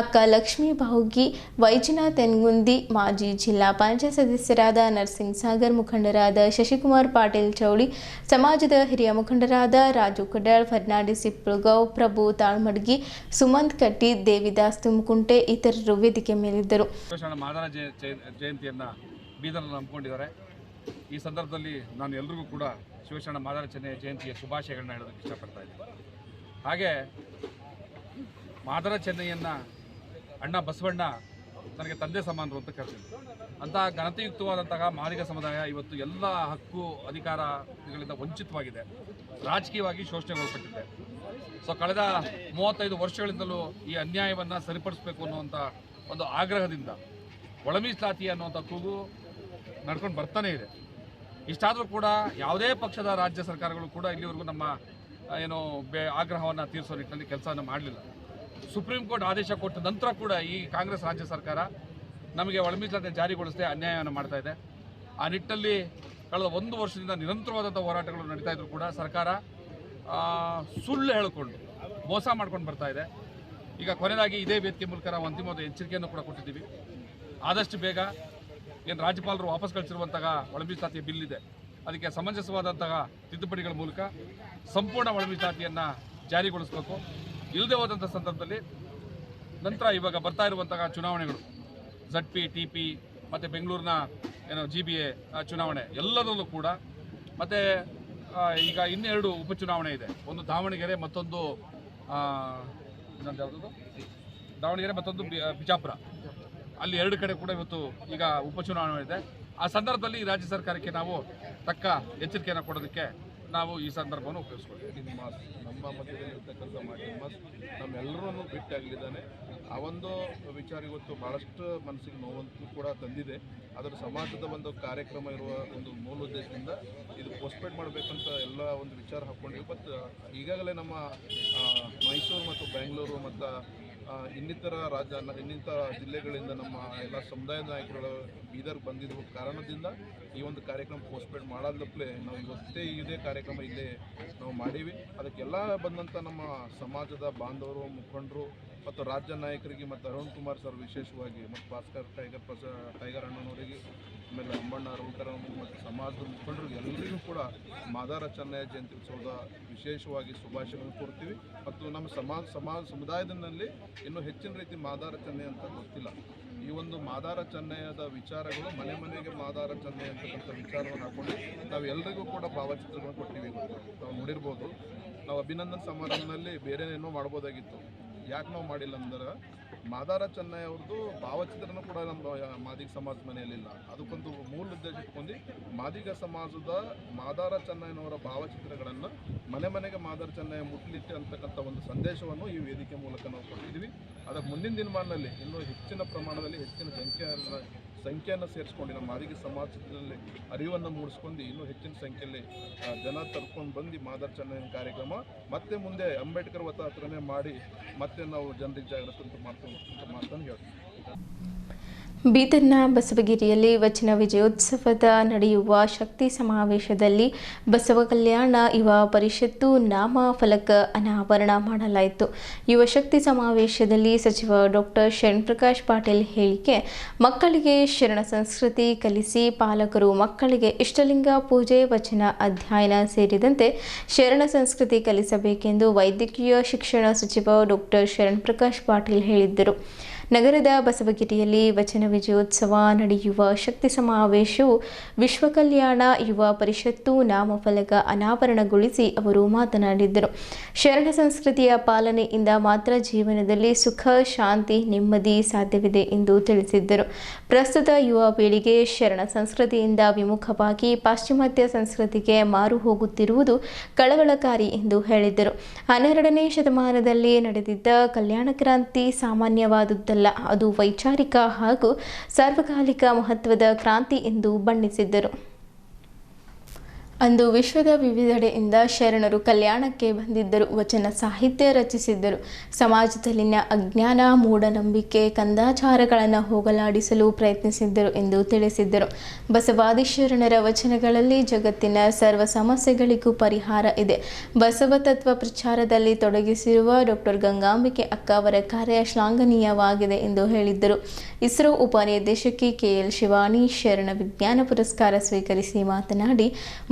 S1: ಅಕ್ಕ ಲಕ್ಷ್ಮೀ ಬಾಹುಗಿ, ವೈಜನಾಥ್ ಎನ್ಗುಂದಿ, ಮಾಜಿ ಜಿಲ್ಲಾ ಪಂಚಾಯತ್ ಸದಸ್ಯರಾದ ನರ್ಸಿಂಗ್ ಸಾಗರ್, ಮುಖಂಡರಾದ ಶಶಿಕುಮಾರ್ ಪಾಟೀಲ್ ಚೌಳಿ, ಸಮಾಜದ ಹಿರಿಯ ಮುಖಂಡರಾದ ರಾಜು ಕಡಾಳ್, ಫರ್ನಾಂಡಿಸ್ ಇಪ್ಪಳಗಾವ್, ಪ್ರಭು ತಾಳ್ಮಡ್ಗಿ, ಸುಮಂತ್ ಕಟ್ಟಿ, ದೇವಿದಾಸ್ ತುಮಕುಂಟೆ ಇತರರು ವೇದಿಕೆ ಮೇಲಿದ್ದರು.
S5: ಶಿವಶರಣ ಮಾದಾರ ಜಯಂತಿಯನ್ನು ಬೀದರ್ನಲ್ಲಿ ಹಮ್ಮಿಕೊಂಡಿದ್ದಾರೆ. ಈ ಸಂದರ್ಭದಲ್ಲಿ ನಾನು ಎಲ್ರಿಗೂ ಕೂಡ ಶಿವಶರಣ ಮಾದಾರ ಚೆನ್ನಯ್ಯ ಜಯಂತಿಯ ಶುಭಾಶಯಗಳನ್ನ ಹೇಳೋದಕ್ಕೆ ಇಷ್ಟಪಡ್ತಾ ಇದ್ದೀನಿ. ಹಾಗೆ ಮಾದಾರ ಚೆನ್ನಯ್ಯನ ಅಣ್ಣ ಬಸವಣ್ಣ ನನಗೆ ತಂದೆ ಸಮಾನರು ಅಂತ ಕರೆದಿದ್ದರು. ಅಂತಹ ಘನತೆಯುಕ್ತವಾದಂತಹ ಮಾದಿಗ ಸಮುದಾಯ ಇವತ್ತು ಎಲ್ಲ ಹಕ್ಕು ಅಧಿಕಾರಗಳಿಂದ ವಂಚಿತವಾಗಿದೆ, ರಾಜಕೀಯವಾಗಿ ಶೋಷಣೆಗೊಳಪಟ್ಟಿದೆ. ಸೊ ಕಳೆದ 35 ವರ್ಷಗಳಿಂದಲೂ ಈ ಅನ್ಯಾಯವನ್ನು ಸರಿಪಡಿಸಬೇಕು ಅನ್ನುವಂಥ ಒಂದು ಆಗ್ರಹದಿಂದ ಒಳ ಮೀಸಲಾತಿ ಅನ್ನುವಂಥ ಕೂಗು ನಡ್ಕೊಂಡು ಬರ್ತಾನೆ ಇದೆ. ಇಷ್ಟಾದರೂ ಕೂಡ ಯಾವುದೇ ಪಕ್ಷದ ರಾಜ್ಯ ಸರ್ಕಾರಗಳು ಕೂಡ ಇಲ್ಲಿವರೆಗೂ ನಮ್ಮ ಆಗ್ರಹವನ್ನು ತೀರಿಸೋ ನಿಟ್ಟಿನಲ್ಲಿ ಕೆಲಸವನ್ನು ಮಾಡಲಿಲ್ಲ. ಸುಪ್ರೀಂ ಕೋರ್ಟ್ ಆದೇಶ ಕೊಟ್ಟ ನಂತರ ಕೂಡ ಈ ಕಾಂಗ್ರೆಸ್ ರಾಜ್ಯ ಸರ್ಕಾರ ನಮಗೆ ಒಳ ಮೀಸಲಾತಿ ಜಾರಿಗೊಳಿಸದೆ ಅನ್ಯಾಯವನ್ನು ಮಾಡ್ತಾ ಇದೆ. ಆ ನಿಟ್ಟಿನಲ್ಲಿ ಕಳೆದ 1 ವರ್ಷದಿಂದ ನಿರಂತರವಾದಂಥ ಹೋರಾಟಗಳು ನಡೀತಾ ಇದ್ರು ಕೂಡ ಸರ್ಕಾರ ಸುಳ್ಳು ಹೇಳಿಕೊಂಡು ಮೋಸ ಮಾಡ್ಕೊಂಡು ಬರ್ತಾ ಇದೆ. ಈಗ ಕೊನೆಯದಾಗಿ ಇದೇ ವೇದಿಕೆ ಮೂಲಕ ನಾವು ಅಂತಿಮವಾದ ಎಚ್ಚರಿಕೆಯನ್ನು ಕೂಡ ಕೊಟ್ಟಿದ್ದೀವಿ. ಆದಷ್ಟು ಬೇಗ ಏನು ರಾಜ್ಯಪಾಲರು ವಾಪಸ್ ಕಳಿಸಿರುವಂತಹ ಒಳ ಮೀಸಲಾತಿಯ ಬಿಲ್ ಇದೆ, ಅದಕ್ಕೆ ಸಮಂಜಸವಾದಂತಹ ತಿದ್ದುಪಡಿಗಳ ಮೂಲಕ ಸಂಪೂರ್ಣ ಒಳ ಮೀಸಲಾತಿಯನ್ನು ಜಾರಿಗೊಳಿಸಬೇಕು. ಇಲ್ಲದೆ ಹೋದಂಥ ಸಂದರ್ಭದಲ್ಲಿ ನಂತರ ಇವಾಗ ಬರ್ತಾ ಇರುವಂತಹ ಚುನಾವಣೆಗಳು ZP, TP ಮತ್ತು ಬೆಂಗಳೂರಿನ GBA ಚುನಾವಣೆ ಎಲ್ಲದರಲ್ಲೂ ಕೂಡ, ಮತ್ತು ಈಗ ಇನ್ನೆರಡು ಉಪಚುನಾವಣೆ ಇದೆ. ಒಂದು ದಾವಣಗೆರೆ, ಮತ್ತೊಂದು ದಾವಣಗೆರೆ ಮತ್ತೊಂದು ಬಿಜಾಪುರ. ಅಲ್ಲಿ 2 ಕಡೆ ಕೂಡ ಇವತ್ತು ಈಗ ಉಪಚುನಾವಣೆ ಇದೆ. ಆ ಸಂದರ್ಭದಲ್ಲಿ ರಾಜ್ಯ ಸರ್ಕಾರಕ್ಕೆ ನಾವು ತಕ್ಕ ಎಚ್ಚರಿಕೆಯನ್ನು ಕೊಡೋದಕ್ಕೆ ನಾವು ಈ ಸಂದರ್ಭವನ್ನು ಉಪಯೋಗಿಸ್ಕೊಳ್ತೀವಿ.
S6: ನಮ್ಮ ಮಧ್ಯದಲ್ಲಿ ಇರ್ತಕ್ಕಂಥ ಮಾಧ್ಯಮ ನಮ್ಮೆಲ್ಲರನ್ನು ಭೇಟಿಯಾಗಲಿದ್ದಾನೆ. ಆ ಒಂದು ವಿಚಾರ ಇವತ್ತು ಭಾಳಷ್ಟು ಮನಸ್ಸಿಗೆ ನೋವಂತೂ ಕೂಡ ತಂದಿದೆ. ಅದರ ಸಮಾಜದ ಒಂದು ಕಾರ್ಯಕ್ರಮ ಇರುವ ಒಂದು ಮೂಲ ಉದ್ದೇಶದಿಂದ ಇದು ಪೋಸ್ಟ್ಪೇಡ್ ಮಾಡಬೇಕಂತ ಎಲ್ಲ ಒಂದು ವಿಚಾರ ಹಾಕ್ಕೊಂಡಿವಿ. ಬಟ್ ಈಗಾಗಲೇ ನಮ್ಮ ಮೈಸೂರು ಮತ್ತು ಬೆಂಗಳೂರು ಮತ್ತು ಇನ್ನಿತರ ಜಿಲ್ಲೆಗಳಿಂದ ನಮ್ಮ ಎಲ್ಲ ಸಮುದಾಯದ ನಾಯಕರುಗಳು ಬೀದರ್ಗೆ ಬಂದಿರುವ ಕಾರಣದಿಂದ ಈ ಒಂದು ಕಾರ್ಯಕ್ರಮ ಪೋಸ್ಟ್ಪೇಡ್ ಮಾಡಲ್ಲಪ್ಲೆ ನಾವು ಇದೇ ಕಾರ್ಯಕ್ರಮ ಇಲ್ಲೇ ನಾವು ಮಾಡೀವಿ. ಅದಕ್ಕೆಲ್ಲ ಬಂದಂಥ ನಮ್ಮ ಸಮಾಜದ ಬಾಂಧವರು, ಮುಖಂಡರು ಮತ್ತು ರಾಜ್ಯ ನಾಯಕರಿಗೆ ಮತ್ತು ಅರುಣ್ ಕುಮಾರ್ ಸರ್ ವಿಶೇಷವಾಗಿ ಮತ್ತು ಭಾಸ್ಕರ್ ಟೈಗರ್ ಅಣ್ಣನವರಿಗೆ, ಆಮೇಲೆ ಅಂಬಣ್ಣ ರೌಕರ್ ಮತ್ತು ಸಮಾಜದ ಮುಖಂಡರಿಗೆ ಎಲ್ಲರಿಗೂ ಕೂಡ ಮಾದಾರ ಚೆನ್ನಯ್ಯ ಜಯಂತಿ ಉತ್ಸವದ ವಿಶೇಷವಾಗಿ ಶುಭಾಶಯಗಳನ್ನು ಕೊಡ್ತೀವಿ. ಮತ್ತು ನಮ್ಮ ಸಮುದಾಯದಲ್ಲಿ ಇನ್ನೂ ಹೆಚ್ಚಿನ ರೀತಿ ಮಾದಾರ ಚೆನ್ನಯ್ಯ ಅಂತ ಗೊತ್ತಿಲ್ಲ. ಈ ಒಂದು ಮಾದಾರ ಚೆನ್ನಯ್ಯದ ವಿಚಾರಗಳು ಮನೆಗೆ ಮಾದಾರ ಚೆನ್ನಯ್ಯ ಅಂತಕ್ಕಂಥ ವಿಚಾರವನ್ನು ಹಾಕೊಂಡು ನಾವು ಎಲ್ಲರಿಗೂ ಕೂಡ ಭಾವಚಿತ್ರಗಳನ್ನು ಕೊಟ್ಟಿವಿ. ನಾವು ನೋಡಿರ್ಬೋದು, ನಾವು ಅಭಿನಂದನ್ ಸಮಾರಂಭದಲ್ಲಿ ಬೇರೆನೇನೋ ಮಾಡ್ಬೋದಾಗಿತ್ತು. ಯಾಕೆ ನಾವು ಮಾಡಿಲ್ಲ ಅಂದ್ರೆ ಮಾದಾರ ಚೆನ್ನಯ್ಯ ಅವ್ರದ್ದು ಭಾವಚಿತ್ರನೂ ಕೂಡ ನಮ್ಮ ಮಾದಿಗ ಸಮಾಜ ಮನೆಯಲ್ಲಿಲ್ಲ. ಅದಕ್ಕೊಂದು ಮೂಲ ಉದ್ದೇಶ ಇಟ್ಕೊಂಡು ಮಾದಿಗ ಸಮಾಜದ ಮಾದಾರ ಚೆನ್ನಯ್ಯನವರ ಭಾವಚಿತ್ರಗಳನ್ನು ಮನೆಗೆ ಮಾದಾರ ಚೆನ್ನಯ್ಯ ಮುಟ್ಲಿಕ್ಕೆ ಅಂತಕ್ಕಂಥ ಒಂದು ಸಂದೇಶವನ್ನು ಈ ವೇದಿಕೆ ಮೂಲಕ ನಾವು ಕೊಟ್ಟಿದ್ದೀವಿ. ಅದಕ್ಕೆ ಮುಂದಿನ ದಿನಮಾನದಲ್ಲಿ ಇನ್ನೂ ಹೆಚ್ಚಿನ ಪ್ರಮಾಣದಲ್ಲಿ ಹೆಚ್ಚಿನ ಸಂಖ್ಯೆಯನ್ನು ಸೇರಿಸ್ಕೊಂಡು ನಮ್ಮ ಮಾದಿಗ ಸಮಾಜದಲ್ಲಿ ಅರಿವನ್ನು ಮೂಡಿಸ್ಕೊಂಡು ಇನ್ನೂ ಹೆಚ್ಚಿನ ಸಂಖ್ಯೆಯಲ್ಲಿ ಜನ ತರ್ಕೊಂಡು ಬಂದು ಮಾದಾರ ಚೆನ್ನಯ್ಯನ ಕಾರ್ಯಕ್ರಮ ಮತ್ತೆ ಮುಂದೆ ಅಂಬೇಡ್ಕರ್ ವೃತ್ತ ಹತ್ರನೇ ಮಾಡಿ ಮತ್ತೆ ನಾವು ಜನರಿಗೆ ಜಾಗೃತಿ ಅಂತ ಮಾಡ್ತಾನೆ ಹೇಳ್ತೀವಿ.
S1: ಬೀದರ್ನ ಬಸವಗಿರಿಯಲ್ಲಿ ವಚನ ವಿಜಯೋತ್ಸವದ ನಡೆಯುವ ಶಕ್ತಿ ಸಮಾವೇಶದಲ್ಲಿ ಬಸವ ಕಲ್ಯಾಣ ಯುವ ಪರಿಷತ್ತು ನಾಮಫಲಕ ಅನಾವರಣ ಮಾಡಲಾಯಿತು. ಯುವ ಶಕ್ತಿ ಸಮಾವೇಶದಲ್ಲಿ ಸಚಿವ ಡಾಕ್ಟರ್ ಶರಣಪ್ರಕಾಶ್ ಪಾಟೀಲ್ ಹೇಳಿಕೆ, ಮಕ್ಕಳಿಗೆ ಶರಣ ಸಂಸ್ಕೃತಿ ಕಲಿಸಿ ಪಾಲಕರು ಮಕ್ಕಳಿಗೆ ಇಷ್ಟಲಿಂಗ ಪೂಜೆ, ವಚನ ಅಧ್ಯಯನ ಸೇರಿದಂತೆ ಶರಣ ಸಂಸ್ಕೃತಿ ಕಲಿಸಬೇಕೆಂದು ವೈದ್ಯಕೀಯ ಶಿಕ್ಷಣ ಸಚಿವ ಡಾಕ್ಟರ್ ಶರಣಪ್ರಕಾಶ್ ಪಾಟೀಲ್ ಹೇಳಿದ್ದರು. ನಗರದ ಬಸವಗಿರಿಯಲ್ಲಿ ವಚನ ವಿಜಯೋತ್ಸವ ನಡೆಯುವ ಶಕ್ತಿ ಸಮಾವೇಶವು ವಿಶ್ವ ಕಲ್ಯಾಣ ಯುವ ಪರಿಷತ್ತು ನಾಮಫಲಕ ಅನಾವರಣಗೊಳಿಸಿ ಅವರು ಮಾತನಾಡಿದರು. ಶರಣ ಸಂಸ್ಕೃತಿಯ ಪಾಲನೆಯಿಂದ ಮಾತ್ರ ಜೀವನದಲ್ಲಿ ಸುಖ, ಶಾಂತಿ, ನೆಮ್ಮದಿ ಸಾಧ್ಯವಿದೆ ಎಂದು ತಿಳಿಸಿದ್ದರು. ಪ್ರಸ್ತುತ ಯುವ ಪೀಳಿಗೆ ಶರಣ ಸಂಸ್ಕೃತಿಯಿಂದ ವಿಮುಖವಾಗಿ ಪಾಶ್ಚಿಮಾತ್ಯ ಸಂಸ್ಕೃತಿಗೆ ಮಾರು ಹೋಗುತ್ತಿರುವುದು ಕಳವಳಕಾರಿ ಎಂದು ಹೇಳಿದರು. 12ನೇ ಶತಮಾನದಲ್ಲಿ ನಡೆದಿದ್ದ ಕಲ್ಯಾಣ ಕ್ರಾಂತಿ ಸಾಮಾನ್ಯವಾದುದಲ್ಲ, ಅದು ವೈಚಾರಿಕ ಹಾಗೂ ಸಾರ್ವಕಾಲಿಕ ಮಹತ್ವದ ಕ್ರಾಂತಿ ಎಂದು ಬಣ್ಣಿಸಿದ್ದರು. ಅಂದು ವಿಶ್ವದ ವಿವಿಧೆಡೆಯಿಂದ ಶರಣರು ಕಲ್ಯಾಣಕ್ಕೆ ಬಂದಿದ್ದರು, ವಚನ ಸಾಹಿತ್ಯ ರಚಿಸಿದ್ದರು. ಸಮಾಜದಲ್ಲಿನ ಅಜ್ಞಾನ, ಮೂಢನಂಬಿಕೆ, ಕಂದಾಚಾರಗಳನ್ನು ಹೋಗಲಾಡಿಸಲು ಪ್ರಯತ್ನಿಸಿದ್ದರು ಎಂದು ತಿಳಿಸಿದ್ದರು. ಬಸವಾದಿ ಶರಣರ ವಚನಗಳಲ್ಲಿ ಜಗತ್ತಿನ ಸರ್ವ ಸಮಸ್ಯೆಗಳಿಗೂ ಪರಿಹಾರ ಇದೆ. ಬಸವ ತತ್ವ ಪ್ರಚಾರದಲ್ಲಿ ತೊಡಗಿಸಿರುವ ಡಾಕ್ಟರ್ ಗಂಗಾಂಬಿಕೆ ಅಕ್ಕ ಅವರ ಕಾರ್ಯ ಶ್ಲಾಘನೀಯವಾಗಿದೆ ಎಂದು ಹೇಳಿದ್ದರು. ಇಸ್ರೋ ಉಪನಿರ್ದೇಶಕಿ KL ಶಿವಾನಿ ಶರಣ ವಿಜ್ಞಾನ ಪುರಸ್ಕಾರ ಸ್ವೀಕರಿಸಿ ಮಾತನಾಡಿ,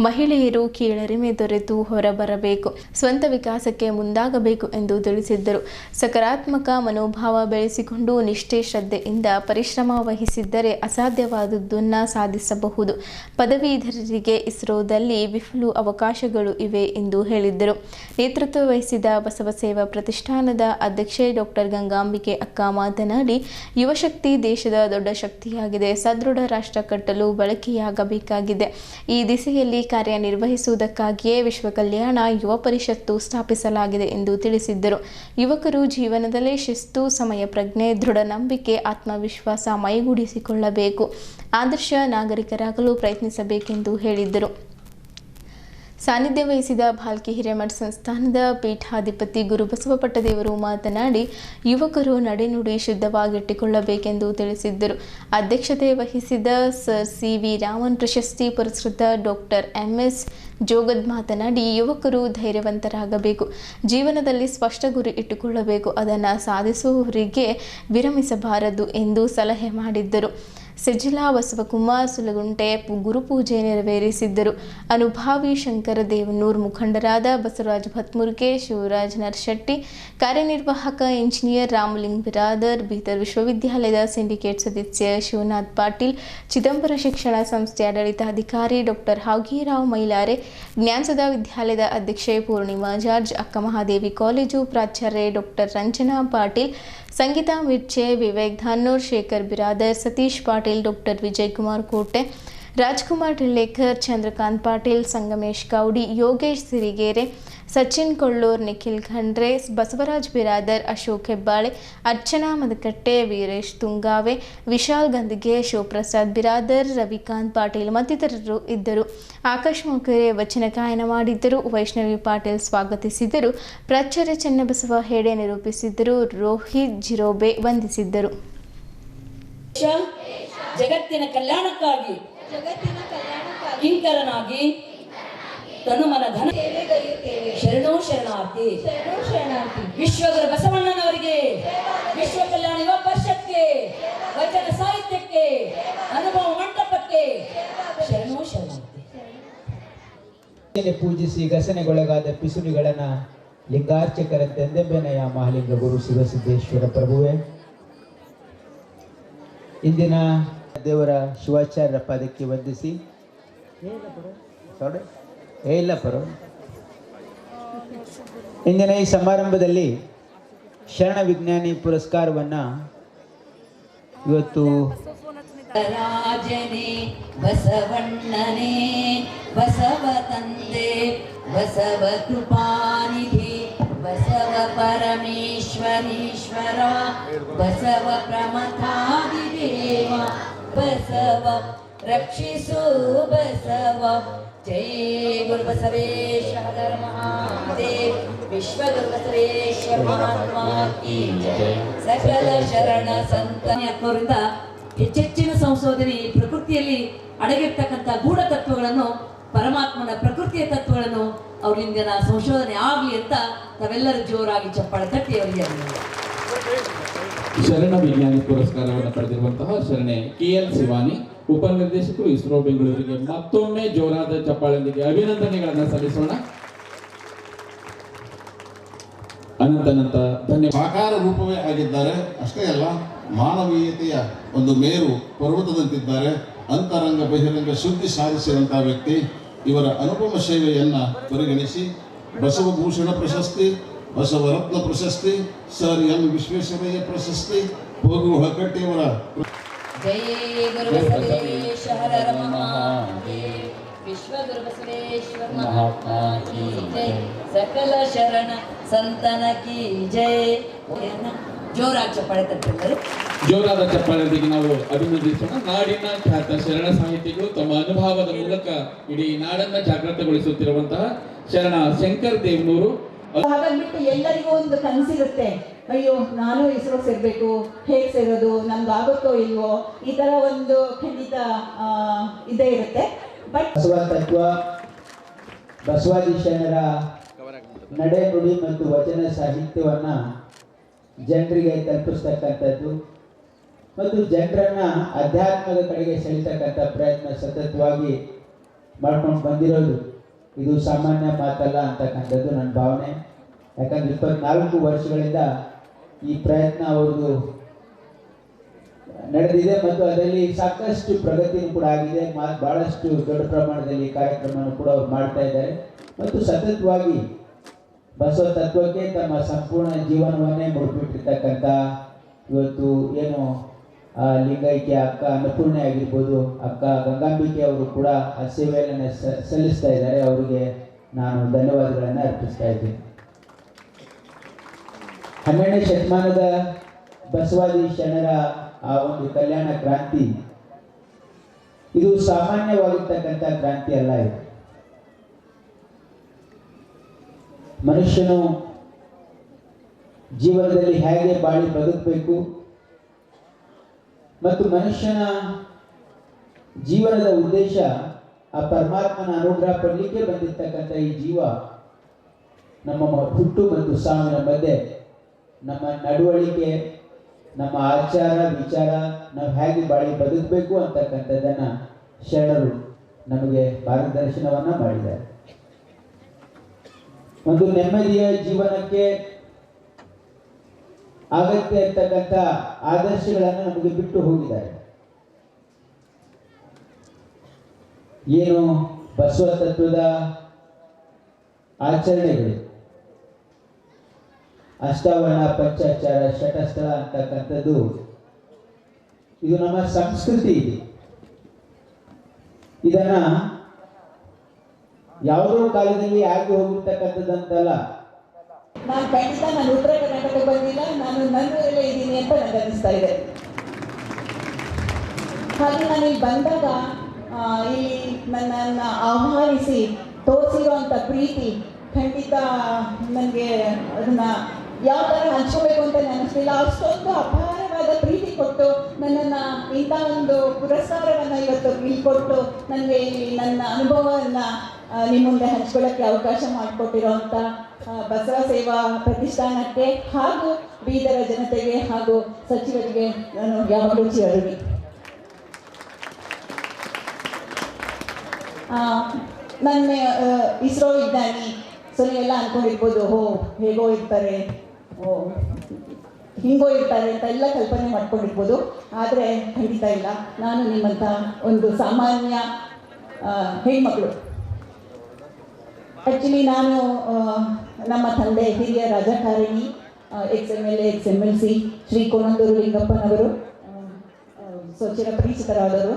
S1: ಮಹಿಳೆಯರು ಕೀಳರಿಮೆ ತೊರೆದು ಹೊರಬರಬೇಕು, ಸ್ವಂತ ವಿಕಾಸಕ್ಕೆ ಮುಂದಾಗಬೇಕು ಎಂದು ತಿಳಿಸಿದ್ದರು. ಸಕಾರಾತ್ಮಕ ಮನೋಭಾವ ಬೆಳೆಸಿಕೊಂಡು ನಿಷ್ಠೆ, ಶ್ರದ್ಧೆಯಿಂದ ಪರಿಶ್ರಮ ವಹಿಸಿದ್ದರೆ ಅಸಾಧ್ಯವಾದುದನ್ನು ಸಾಧಿಸಬಹುದು. ಪದವೀಧರರಿಗೆ ಇಸ್ರೋದಲ್ಲಿ ವಿಫುಲ ಅವಕಾಶಗಳು ಇವೆ ಎಂದು ಹೇಳಿದ್ದರು. ನೇತೃತ್ವ ವಹಿಸಿದ ಬಸವ ಸೇವಾ ಪ್ರತಿಷ್ಠಾನದ ಅಧ್ಯಕ್ಷೆ ಡಾಕ್ಟರ್ ಗಂಗಾಂಬಿಕೆ ಅಕ್ಕ ಮಾತನಾಡಿ, ಯುವಶಕ್ತಿ ದೇಶದ ದೊಡ್ಡ ಶಕ್ತಿಯಾಗಿದೆ. ಸದೃಢ ರಾಷ್ಟ್ರ ಕಟ್ಟಲು ಬಳಕೆಯಾಗಬೇಕಾಗಿದೆ. ಈ ದಿಸೆಯಲ್ಲಿ ಕಾರ್ಯನಿರ್ವಹಿಸುವುದಕ್ಕಾಗಿಯೇ ವಿಶ್ವ ಕಲ್ಯಾಣ ಯುವ ಪರಿಷತ್ತು ಸ್ಥಾಪಿಸಲಾಗಿದೆ ಎಂದು ತಿಳಿಸಿದ್ದರು. ಯುವಕರು ಜೀವನದಲ್ಲಿ ಶಿಸ್ತು, ಸಮಯ ಪ್ರಜ್ಞೆ, ದೃಢ ನಂಬಿಕೆ, ಆತ್ಮವಿಶ್ವಾಸ ಮೈಗೂಡಿಸಿಕೊಳ್ಳಬೇಕು. ಆದರ್ಶ ನಾಗರಿಕರಾಗಲು ಪ್ರಯತ್ನಿಸಬೇಕೆಂದು ಹೇಳಿದ್ದರು. ಸಾನ್ನಿಧ್ಯ ವಹಿಸಿದ ಭಾಲ್ಕಿ ಹಿರೇಮಠ ಸಂಸ್ಥಾನದ ಪೀಠಾಧಿಪತಿ ಗುರುಬಸವ ಪಟ್ಟದೇವರು ಮಾತನಾಡಿ, ಯುವಕರು ನಡೆನುಡಿ ಶುದ್ಧವಾಗಿಟ್ಟುಕೊಳ್ಳಬೇಕೆಂದು ತಿಳಿಸಿದ್ದರು. ಅಧ್ಯಕ್ಷತೆ ವಹಿಸಿದ ಸರ್ CV ರಾಮನ್ ಪ್ರಶಸ್ತಿ ಪುರಸ್ಕೃತ ಡಾಕ್ಟರ್ MS ಜೋಗದ್ ಮಾತನಾಡಿ, ಯುವಕರು ಧೈರ್ಯವಂತರಾಗಬೇಕು, ಜೀವನದಲ್ಲಿ ಸ್ಪಷ್ಟ ಗುರಿ ಇಟ್ಟುಕೊಳ್ಳಬೇಕು, ಅದನ್ನು ಸಾಧಿಸುವವರಿಗೆ ವಿರಮಿಸಬಾರದು ಎಂದು ಸಲಹೆ ಮಾಡಿದ್ದರು. ಸೆಜಿಲಾ ಬಸವಕುಮಾರ್ ಸುಲಗುಂಟೆ ಗುರುಪೂಜೆ ನೆರವೇರಿಸಿದ್ದರು. ಅನುಭಾವಿ ಶಂಕರ ದೇವನೂರ್, ಮುಖಂಡರಾದ ಬಸವರಾಜ ಭತ್ಮುರ್ಗೆ, ಶಿವರಾಜ್ ನರ್ಶೆಟ್ಟಿ, ಕಾರ್ಯನಿರ್ವಾಹಕ ಇಂಜಿನಿಯರ್ ರಾಮಲಿಂಗ್ ಬಿರಾದರ್, ಬೀದರ್ ವಿಶ್ವವಿದ್ಯಾಲಯದ ಸಿಂಡಿಕೇಟ್ ಸದಸ್ಯ ಶಿವನಾಥ್ ಪಾಟೀಲ್, ಚಿದಂಬರ ಶಿಕ್ಷಣ ಸಂಸ್ಥೆ ಆಡಳಿತಾಧಿಕಾರಿ ಡಾಕ್ಟರ್ ಹಾವ್ಗಿರಾವ್ ಮೈಲಾರೆ, ಜ್ಞಾನಸುಧಾ ವಿದ್ಯಾಲಯದ ಅಧ್ಯಕ್ಷೆ ಪೂರ್ಣಿಮಾ ಜಾರ್ಜ್, ಅಕ್ಕಮಹಾದೇವಿ ಕಾಲೇಜು ಪ್ರಾಚಾರ್ಯ ಡಾಕ್ಟರ್ ರಂಜನಾ ಪಾಟೀಲ್, ಸಂಗೀತಾ ಮಿರ್ಚೆ, ವಿವೇಕ್ ಧಾನ್ನೂರ್, ಶೇಖರ್ ಬಿರಾದರ್, ಸತೀಶ್ ಪಾಟೀಲ್, ಡಾಕ್ಟರ್ ವಿಜಯ್ ಕುಮಾರ್ ಕೋಟೆ, ರಾಜ್ಕುಮಾರ್ ಟಿಳ್ಳೆಕರ್, ಚಂದ್ರಕಾಂತ್ ಪಾಟೀಲ್, ಸಂಗಮೇಶ್ ಕೌಡಿ, ಯೋಗೇಶ್ ಸಿರಿಗೇರೆ, ಸಚಿನ್ ಕೊಳ್ಳೂರ್, ನಿಖಿಲ್ ಖಂಡ್ರೆ, ಬಸವರಾಜ್ ಬಿರಾದರ್, ಅಶೋಕ್ ಹೆಬ್ಬಾಳೆ, ಅರ್ಚನಾ ಮದಕಟ್ಟೆ, ವೀರೇಶ್ ತುಂಗಾವೆ, ವಿಶಾಲ್ ಗಂದಿಗೆ, ಶಿವಪ್ರಸಾದ್ ಬಿರಾದರ್, ರವಿಕಾಂತ್ ಪಾಟೀಲ್ ಮತ್ತಿತರರು ಇದ್ದರು. ಆಕಾಶ್ ಮೊಕರೆ ವಚನ ಗಾಯನ ಮಾಡಿದ್ದರು. ವೈಷ್ಣವಿ ಪಾಟೀಲ್ ಸ್ವಾಗತಿಸಿದರು. ಪ್ರಾಚಾರ್ಯ ಚನ್ನಬಸವ ಹೆಡೆ ನಿರೂಪಿಸಿದ್ದರು. ರೋಹಿತ್ ಜಿರೋಬೆ ವಂದಿಸಿದ್ದರು.
S2: ಜಗತ್ತಿನ ಕಲ್ಯಾಣಕ್ಕಾಗಿ ಕಿಂಕರನಾಗಿ ತನುಮನ ಧನ ಶರಣೋ ಶರಣಾರ್ಥಿ ವಿಶ್ವಗುರು ಬಸವಣ್ಣನವರಿಗೆ, ವಿಶ್ವ ಕಲ್ಯಾಣ ಯುವ ಪರಿಷತ್ಗೆ, ವಚನ ಸಾಹಿತ್ಯಕ್ಕೆ, ಅನುಭವ ಮಂಟಪಕ್ಕೆ ಶರಣೋ ಶರಣಾರ್ಥಿ.
S7: ಪೂಜಿಸಿ ಘಸನೆಗೊಳಗಾದ ಪಿಸುನಿಗಳನ್ನ ಲಿಂಗಾರ್ಚಕರ ತೆಂದೆಬೆನೆಯ ಮಹಾಲಿಂಗ ಗುರು ಶಿವಸಿದ್ದೇಶ್ವರ ಪ್ರಭುವೆ, ಇಂದಿನ ದೇವರ ಶಿವಾಚಾರ್ಯರ ಪಾದಕ್ಕೆ ವಂದಿಸಿ ಇಂದಿನ ಈ ಸಮಾರಂಭದಲ್ಲಿ ಶರಣ ವಿಜ್ಞಾನಿ ಪುರಸ್ಕಾರವನ್ನು ಇವತ್ತು
S2: ರಾಜನೇ ಬಸವಣ್ಣನೇ ಬಸವ ತಂದೆ ಬಸವ ಕೃಪಾನಿಧಿ ಬಸವ ಪರಮೇಶ್ವರೀಶ್ವರ ಬಸವ ಪ್ರಮಥಾದಿದೇವ ಬಸವ ರಕ್ಷಿಸು ಬಸವ. ಜೈ ಗುರು ಬಸವೇಶ್ವರ ಮಹಾದೇವ್. ವಿಶ್ವ ಗುರು ಬಸವೇಶ್ವರ ಮಹಾತ್ಮ ಕೀ ಜೈ. ಸಕಲ ಶರಣ ಸಂತರಿಂದ ಹೆಚ್ಚೆಚ್ಚಿನ ಸಂಶೋಧನೆ ಪ್ರಕೃತಿಯಲ್ಲಿ ಅಡಗಿರ್ತಕ್ಕಂಥ ಗೂಢ ತತ್ವಗಳನ್ನು, ಪರಮಾತ್ಮನ ಪ್ರಕೃತಿಯ ತತ್ವಗಳನ್ನು ಅವರಿಂದ ಸಂಶೋಧನೆ ಆಗಲಿ ಅಂತ ತಾವೆಲ್ಲರೂ ಜೋರಾಗಿ ಚಪ್ಪಾಳೆ ತಟ್ಟಿ ಅವರಿಗೆ
S8: ಶರಣ ವಿಜ್ಞಾನಿ ಪುರಸ್ಕಾರವನ್ನು ಪಡೆದಿರುವಂತಹ ಶರಣೆ KL ಶಿವಾನಿ, ಉಪನಿರ್ದೇಶಕರು, ಇಸ್ರೋ ಬೆಂಗಳೂರಿಗೆ ಮತ್ತೊಮ್ಮೆ ಜೋರಾದ ಚಪ್ಪಾಳೆಯೊಂದಿಗೆ ಅಭಿನಂದನೆಗಳನ್ನು ಸಲ್ಲಿಸೋಣ. ಅನಂತ ಧನ್ಯವಾದ.
S6: ಸಾಕಾರ ರೂಪವೇ ಆಗಿದ್ದಾರೆ. ಅಷ್ಟೇ ಅಲ್ಲ, ಮಾನವೀಯತೆಯ ಒಂದು ಮೇರು ಪರ್ವತದಂತಿದ್ದಾರೆ. ಅಂತರಂಗ ಬಹಿರಂಗ ಶುದ್ಧಿ ಸಾಧಿಸಿದಂತಹ ವ್ಯಕ್ತಿ. ಇವರ ಅನುಪಮ ಸೇವೆಯನ್ನ ಪರಿಗಣಿಸಿ ಬಸವಭೂಷಣ ಪ್ರಶಸ್ತಿ, ಬಸವರತ್ನ ಪ್ರಶಸ್ತಿ, ಸರ್ ಎಂ ವಿಶ್ವೇಶ್ವರಯ್ಯ ಪ್ರಶಸ್ತಿ, ಹೋಗು ಹಕ್ಕಟ್ಟಿಯವರ
S2: ಜೈ ಗುರು ಬಸವೇಶ್ವರ ಮಹಾದೇವ್. ವಿಶ್ವ ಗುರು ಬಸವೇಶ್ವರ ಮಹಾತ್ಮ ಕೀ ಜೈ. ಸಕಲ ಶರಣ ಸಂತನ ಕೀ ಜೈ. ಜೋರಾಗಿ ಚಪ್ಪಾಳೆ ತಟ್ಟಿದ್ದಾರೆ.
S8: ಜೋರಾದ ಚಪ್ಪಾಳೆಯೊಂದಿಗೆ ನಾವು ಅಭಿನಂದಿಸೋಣ. ನಾಡಿನ ಖ್ಯಾತ ಶರಣ ಸಾಹಿತಿಗಳು ತಮ್ಮ ಅನುಭವದ ಮೂಲಕ ಇಡೀ ನಾಡನ್ನ ಜಾಗೃತಗೊಳಿಸುತ್ತಿರುವಂತಹ ಶರಣ ಶಂಕರ್ ದೇವ್ನೂರು.
S9: ಹಾಗಾಗ್ಬಿಟ್ಟು ಎಲ್ಲರಿಗೂ ಒಂದು ಕನಸಿರುತ್ತೆ, ಅಯ್ಯೋ ನಾನು ಇಸ್ರೋ ಸೇರ್ಬೇಕು, ಹೇಗೆ ಸೇರೋದು, ನಮ್ಗೆ ಆಗುತ್ತೋ ಇಲ್ವೋ, ಈ ತರ ಒಂದು ಖಂಡಿತ ಇದೇ ಇರುತ್ತೆ. ಬಟ್
S7: ಬಸವ ತತ್ವ, ಬಸವಾದಿ ಶರಣರ ನಡೆ ನುಡಿ ಮತ್ತು ವಚನ ಸಾಹಿತ್ಯವನ್ನ ಜನರಿಗೆ ತಲುಪಿಸ್ತಕ್ಕಂಥದ್ದು ಮತ್ತು ಜನರನ್ನ ಅಧ್ಯಾತ್ಮದ ಕಡೆಗೆ ಸೆಳೆತಕ್ಕಂಥ ಪ್ರಯತ್ನ ಸತತವಾಗಿ ಮಾಡ್ಕೊಂಡು ಬಂದಿರೋದು ಇದು ಸಾಮಾನ್ಯ ಮಾತಲ್ಲ ಅಂತಕ್ಕಂಥದ್ದು ನನ್ನ ಭಾವನೆ. ಯಾಕಂದ್ರೆ 24 ವರ್ಷಗಳಿಂದ ಈ ಪ್ರಯತ್ನ ಅವ್ರದ್ದು ನಡೆದಿದೆ ಮತ್ತು ಅದರಲ್ಲಿ ಸಾಕಷ್ಟು ಪ್ರಗತಿನೂ ಕೂಡ ಆಗಿದೆ. ಬಹಳಷ್ಟು ದೊಡ್ಡ ಪ್ರಮಾಣದಲ್ಲಿ ಕಾರ್ಯಕ್ರಮವನ್ನು ಕೂಡ ಅವ್ರು ಮಾಡ್ತಾ ಇದ್ದಾರೆ ಮತ್ತು ಸತತವಾಗಿ ಬಸವ ತತ್ವಕ್ಕೆ ತಮ್ಮ ಸಂಪೂರ್ಣ ಜೀವನವನ್ನೇ ಮುಡುಪಿಟ್ಟಿರ್ತಕ್ಕಂಥ ಇವತ್ತು ಏನು ಲಿಂಗೈಕ್ಯ ಅಕ್ಕ ಅನ್ನಪೂರ್ಣೆ ಆಗಿರ್ಬೋದು, ಅಕ್ಕ ಗಂಗಾಂಬಿಕೆ ಅವರು ಕೂಡ ಆ ಸೇವೆಯನ್ನು ಸಲ್ಲಿಸ್ತಾ ಇದ್ದಾರೆ. ಅವರಿಗೆ ನಾನು ಧನ್ಯವಾದಗಳನ್ನು ಅರ್ಪಿಸ್ತಾ ಇದ್ದೀನಿ. 12ನೇ ಶತಮಾನದ ಬಸವಾದಿ ಶರಣರ ಆ ಒಂದು ಕಲ್ಯಾಣ ಕ್ರಾಂತಿ ಇದು ಸಾಮಾನ್ಯವಾಗಿರ್ತಕ್ಕಂಥ ಕ್ರಾಂತಿ ಅಲ್ಲ. ಇದು ಮನುಷ್ಯನು ಜೀವನದಲ್ಲಿ ಹೇಗೆ ಬಾಳಿ ಬದುಕಬೇಕು ಮತ್ತು ಮನುಷ್ಯನ ಜೀವನದ ಉದ್ದೇಶ ಆ ಪರಮಾತ್ಮನ ಅನುಗ್ರಹ ಪಡಲಿಕ್ಕೆ ಬಂದಿರ್ತಕ್ಕಂಥ ಈ ಜೀವ ನಮ್ಮ ಹುಟ್ಟು ಮತ್ತು ಸಾವಿನ ಮಧ್ಯೆ ನಮ್ಮ ನಡವಳಿಕೆ, ನಮ್ಮ ಆಚಾರ ವಿಚಾರ, ನಾವು ಹೇಗೆ ಬಾಳಿ ಬದುಕಬೇಕು ಅಂತಕ್ಕಂಥದ್ದನ್ನು ಶರಣರು ನಮಗೆ ಮಾರ್ಗದರ್ಶನವನ್ನು ಮಾಡಿದ್ದಾರೆ. ಒಂದು ನೆಮ್ಮದಿಯ ಜೀವನಕ್ಕೆ ಅಗತ್ಯ ಇರ್ತಕ್ಕಂಥ ಆದರ್ಶಗಳನ್ನು ನಮಗೆ ಬಿಟ್ಟು ಹೋಗಿದ್ದಾರೆ. ಏನು ಬಸವ ತತ್ವದ ಆಚರಣೆಗಳು, ಅಷ್ಟಾವರಣ, ಪಂಚಾಚಾರ, ಶಟಸ್ಥಳ ಅಂತಕ್ಕಂಥದ್ದು ಇದು ನಮ್ಮ ಸಂಸ್ಕೃತಿ. ಇದನ್ನ ಯಾವುದೋ ಕಾಲದಲ್ಲಿ ಆಗಿ ಹೋಗಿರ್ತಕ್ಕಂಥದ್ದಂತಲ್ಲ.
S9: ನಾನು ಖಂಡಿತ ನಾನು ಉತ್ತರ ಕರ್ನಾಟಕ ಬಂದಿಲ್ಲ, ನಾನು ನನ್ನೂರಲ್ಲೇ ಇದ್ದೀನಿ ಅಂತ ನನಗೆ ಅನಿಸ್ತಾ ಇದೆ. ಹಾಗೆ ನಾನು ಇಲ್ಲಿ ಬಂದಾಗ ಇಲ್ಲಿ ನನ್ನನ್ನು ಆಹ್ವಾನಿಸಿ ತೋರಿಸಿರುವಂಥ ಪ್ರೀತಿ ಖಂಡಿತ ನನಗೆ ಅದನ್ನು ಯಾವ ಥರ ಹಂಚ್ಕೋಬೇಕು ಅಂತ ನೆನೆಸ್ತಿಲ್ಲ. ಅಷ್ಟೊಂದು ಅಪಾರವಾದ ಪ್ರೀತಿ ಕೊಟ್ಟು ನನ್ನನ್ನು ಇಂಥ ಒಂದು ಪುರಸ್ಕಾರವನ್ನು ಇವತ್ತು ಇಲ್ಲಿ ಕೊಟ್ಟು ನನಗೆ ಇಲ್ಲಿ ನನ್ನ ಅನುಭವವನ್ನು ನಿಮ್ಮ ಮುಂದೆ ಹಂಚ್ಕೊಳ್ಳೋಕ್ಕೆ ಅವಕಾಶ ಮಾಡಿಕೊಟ್ಟಿರೋಂಥ ಬಸವ ಸೇವಾ ಪ್ರತಿಷ್ಠಾನಕ್ಕೆ ಹಾಗೂ ಬೀದರ ಜನತೆಗೆ ಹಾಗೂ ಸಚಿವರಿಗೆ ನಾನು ಯಾವಾಗಲೂ ಚಿರಋಣಿ. ನನ್ನ ಇಸ್ರೋ ವಿಜ್ಞಾನಿ ಎಲ್ಲ ಅಂದ್ಕೊಂಡಿರ್ಬೋದು, ಹೇಗೋ ಇರ್ತಾರೆ, ಹಿಂಗೋ ಇರ್ತಾರೆ ಅಂತ ಎಲ್ಲ ಕಲ್ಪನೆ ಮಾಡ್ಕೊಂಡಿರ್ಬೋದು. ಆದರೆ ಖಂಡಿತ ಇಲ್ಲ, ನಾನು ನಿಮ್ಮಂಥ ಒಂದು ಸಾಮಾನ್ಯ ಹೆಣ್ಮಗಳು. ಆ್ಯಕ್ಚುಲಿ ನಾನು ನಮ್ಮ ತಂದೆ ಹಿರಿಯ ರಾಜಕಾರಣಿ, XMLA XMLC ಶ್ರೀ ಕೋಣಂದೂರು ಲಿಂಗಪ್ಪನವರು, ಚಿರಪರಿಚಿತರಾದವರು.